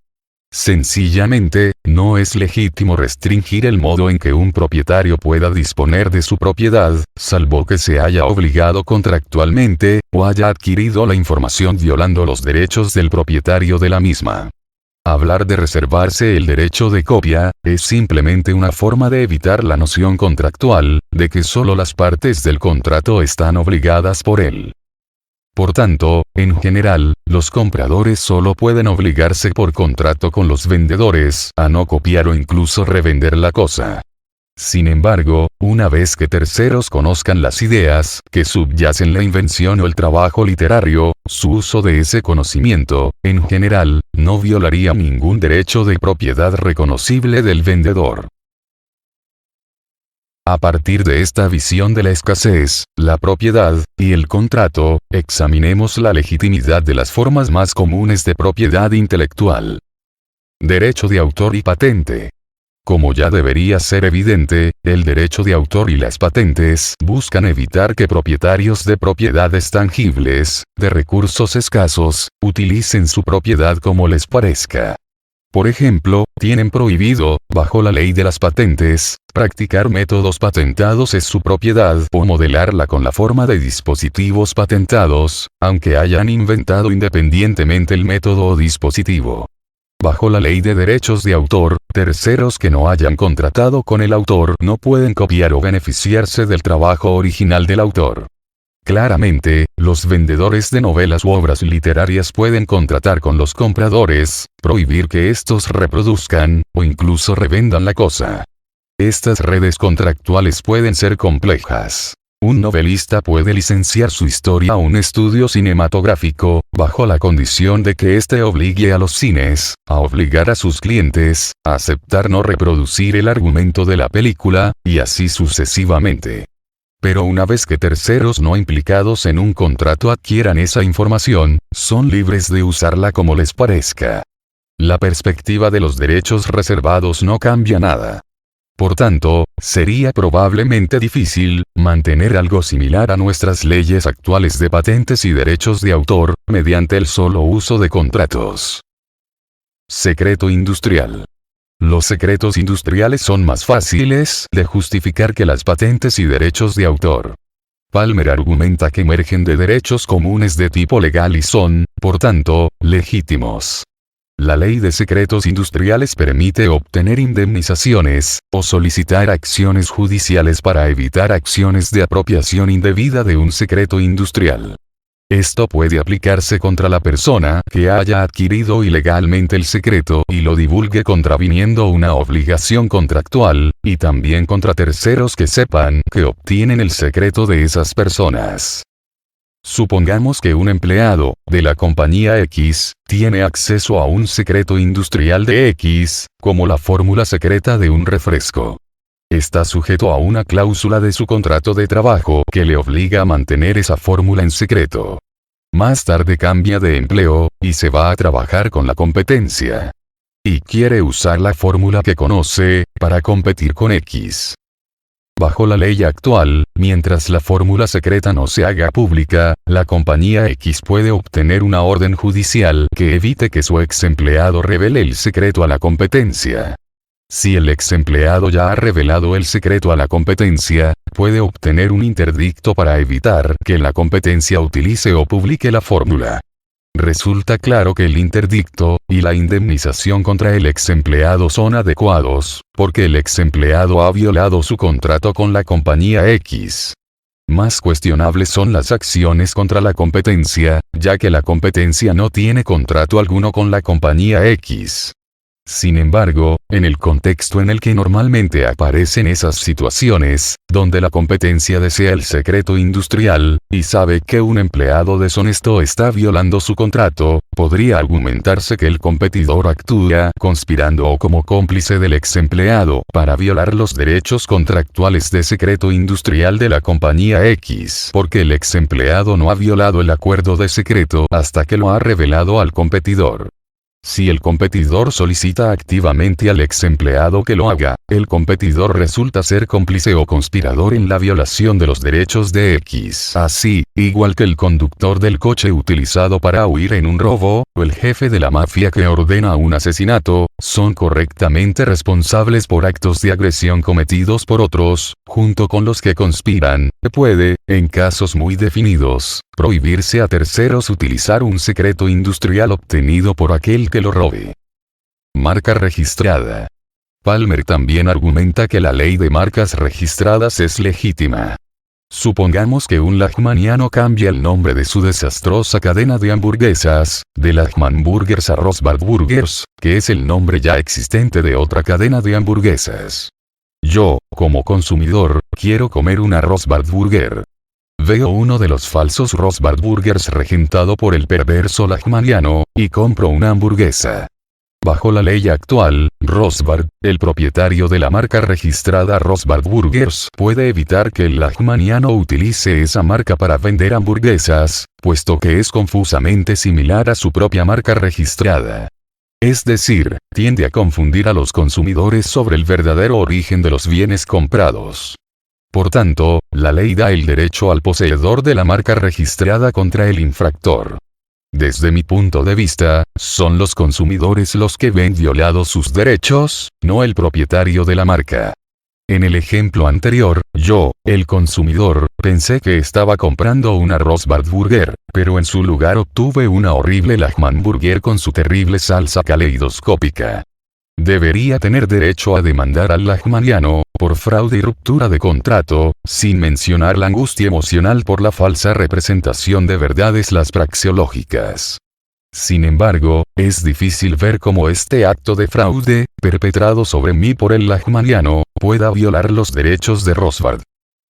Sencillamente, no es legítimo restringir el modo en que un propietario pueda disponer de su propiedad, salvo que se haya obligado contractualmente, o haya adquirido la información violando los derechos del propietario de la misma. Hablar de reservarse el derecho de copia, es simplemente una forma de evitar la noción contractual, de que solo las partes del contrato están obligadas por él. Por tanto, en general, los compradores solo pueden obligarse por contrato con los vendedores a no copiar o incluso revender la cosa. Sin embargo, una vez que terceros conozcan las ideas que subyacen la invención o el trabajo literario, su uso de ese conocimiento, en general, no violaría ningún derecho de propiedad reconocible del vendedor. A partir de esta visión de la escasez, la propiedad, y el contrato, examinemos la legitimidad de las formas más comunes de propiedad intelectual. Derecho de autor y patente. Como ya debería ser evidente, el derecho de autor y las patentes buscan evitar que propietarios de propiedades tangibles, de recursos escasos, utilicen su propiedad como les parezca. Por ejemplo, tienen prohibido, bajo la ley de las patentes, practicar métodos patentados en su propiedad o modelarla con la forma de dispositivos patentados, aunque hayan inventado independientemente el método o dispositivo. Bajo la ley de derechos de autor, terceros que no hayan contratado con el autor no pueden copiar o beneficiarse del trabajo original del autor. Claramente, los vendedores de novelas u obras literarias pueden contratar con los compradores, prohibir que estos reproduzcan, o incluso revendan la cosa. Estas redes contractuales pueden ser complejas. Un novelista puede licenciar su historia a un estudio cinematográfico, bajo la condición de que éste obligue a los cines, a obligar a sus clientes, a aceptar no reproducir el argumento de la película, y así sucesivamente. Pero una vez que terceros no implicados en un contrato adquieran esa información, son libres de usarla como les parezca. La perspectiva de los derechos reservados no cambia nada. Por tanto, sería probablemente difícil mantener algo similar a nuestras leyes actuales de patentes y derechos de autor, mediante el solo uso de contratos. Secreto industrial. Los secretos industriales son más fáciles de justificar que las patentes y derechos de autor. Palmer argumenta que emergen de derechos comunes de tipo legal y son, por tanto, legítimos. La ley de secretos industriales permite obtener indemnizaciones, o solicitar acciones judiciales para evitar acciones de apropiación indebida de un secreto industrial. Esto puede aplicarse contra la persona que haya adquirido ilegalmente el secreto y lo divulgue contraviniendo una obligación contractual, y también contra terceros que sepan que obtienen el secreto de esas personas. Supongamos que un empleado de la compañía X tiene acceso a un secreto industrial de X, como la fórmula secreta de un refresco. Está sujeto a una cláusula de su contrato de trabajo que le obliga a mantener esa fórmula en secreto. Más tarde cambia de empleo, y se va a trabajar con la competencia. Y quiere usar la fórmula que conoce, para competir con X. Bajo la ley actual, mientras la fórmula secreta no se haga pública, la compañía X puede obtener una orden judicial que evite que su ex empleado revele el secreto a la competencia. Si el ex empleado ya ha revelado el secreto a la competencia, puede obtener un interdicto para evitar que la competencia utilice o publique la fórmula. Resulta claro que el interdicto y la indemnización contra el ex empleado son adecuados, porque el ex empleado ha violado su contrato con la compañía X. Más cuestionables son las acciones contra la competencia, ya que la competencia no tiene contrato alguno con la compañía X. Sin embargo, en el contexto en el que normalmente aparecen esas situaciones, donde la competencia desea el secreto industrial, y sabe que un empleado deshonesto está violando su contrato, podría argumentarse que el competidor actúa conspirando o como cómplice del ex empleado para violar los derechos contractuales de secreto industrial de la compañía X, porque el ex empleado no ha violado el acuerdo de secreto hasta que lo ha revelado al competidor. Si el competidor solicita activamente al ex empleado que lo haga, el competidor resulta ser cómplice o conspirador en la violación de los derechos de X. Así, igual que el conductor del coche utilizado para huir en un robo, o el jefe de la mafia que ordena un asesinato, son correctamente responsables por actos de agresión cometidos por otros, junto con los que conspiran. Puede, en casos muy definidos, prohibirse a terceros utilizar un secreto industrial obtenido por aquel que lo robe. Marca registrada. Palmer también argumenta que la ley de marcas registradas es legítima. Supongamos que un lachmaniano cambia el nombre de su desastrosa cadena de hamburguesas, de Lachman Burgers a Rosbard Burgers, que es el nombre ya existente de otra cadena de hamburguesas. Yo, como consumidor, quiero comer una Rosbard Burger. Veo uno de los falsos Rosbard Burgers regentado por el perverso lachmaniano, y compro una hamburguesa. Bajo la ley actual, Rosbard, el propietario de la marca registrada Rosbard Burgers, puede evitar que el lachmaniano utilice esa marca para vender hamburguesas, puesto que es confusamente similar a su propia marca registrada. Es decir, tiende a confundir a los consumidores sobre el verdadero origen de los bienes comprados. Por tanto, la ley da el derecho al poseedor de la marca registrada contra el infractor. Desde mi punto de vista, son los consumidores los que ven violados sus derechos, no el propietario de la marca. En el ejemplo anterior, yo, el consumidor, pensé que estaba comprando una Rosbard Burger, pero en su lugar obtuve una horrible Lachman Burger con su terrible salsa caleidoscópica. Debería tener derecho a demandar al lachmaniano, por fraude y ruptura de contrato, sin mencionar la angustia emocional por la falsa representación de verdades las praxeológicas. Sin embargo, es difícil ver cómo este acto de fraude, perpetrado sobre mí por el lachmaniano, pueda violar los derechos de Rosbard.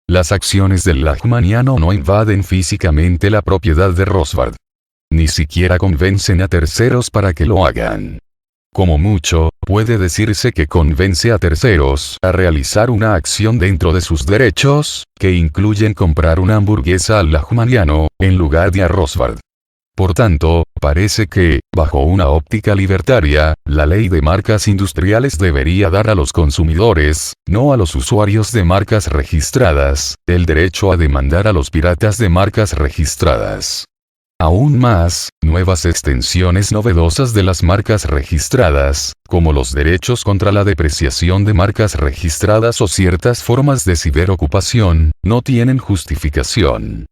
Las acciones del lachmaniano no invaden físicamente la propiedad de Rosbard. Ni siquiera convencen a terceros para que lo hagan. Como mucho, puede decirse que convence a terceros a realizar una acción dentro de sus derechos, que incluyen comprar una hamburguesa al lachmaniano, en lugar de a Rosbard. Por tanto, parece que, bajo una óptica libertaria, la ley de marcas industriales debería dar a los consumidores, no a los usuarios de marcas registradas, el derecho a demandar a los piratas de marcas registradas. Aún más, nuevas extensiones novedosas de las marcas registradas, como los derechos contra la depreciación de marcas registradas o ciertas formas de ciberocupación, no tienen justificación.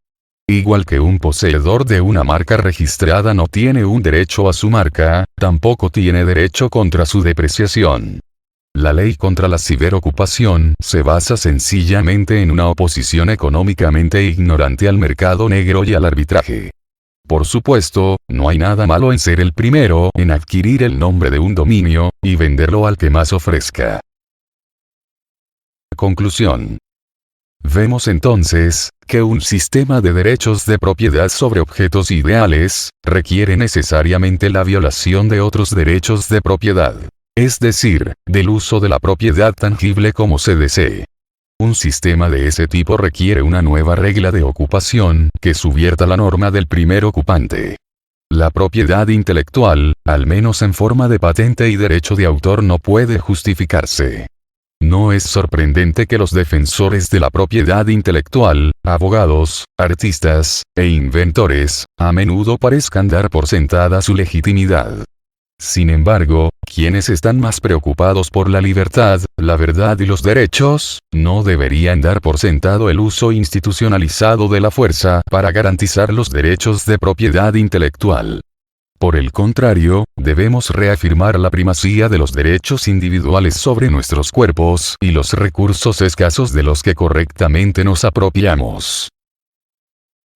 Igual que un poseedor de una marca registrada no tiene un derecho a su marca, tampoco tiene derecho contra su depreciación. La ley contra la ciberocupación se basa sencillamente en una oposición económicamente ignorante al mercado negro y al arbitraje. Por supuesto, no hay nada malo en ser el primero en adquirir el nombre de un dominio, y venderlo al que más ofrezca. Conclusión. Vemos entonces, que un sistema de derechos de propiedad sobre objetos ideales, requiere necesariamente la violación de otros derechos de propiedad. Es decir, del uso de la propiedad tangible como se desee. Un sistema de ese tipo requiere una nueva regla de ocupación, que subvierta la norma del primer ocupante. La propiedad intelectual, al menos en forma de patente y derecho de autor, no puede justificarse. No es sorprendente que los defensores de la propiedad intelectual, abogados, artistas, e inventores, a menudo parezcan dar por sentada su legitimidad. Sin embargo, quienes están más preocupados por la libertad, la verdad y los derechos, no deberían dar por sentado el uso institucionalizado de la fuerza para garantizar los derechos de propiedad intelectual. Por el contrario, debemos reafirmar la primacía de los derechos individuales sobre nuestros cuerpos y los recursos escasos de los que correctamente nos apropiamos.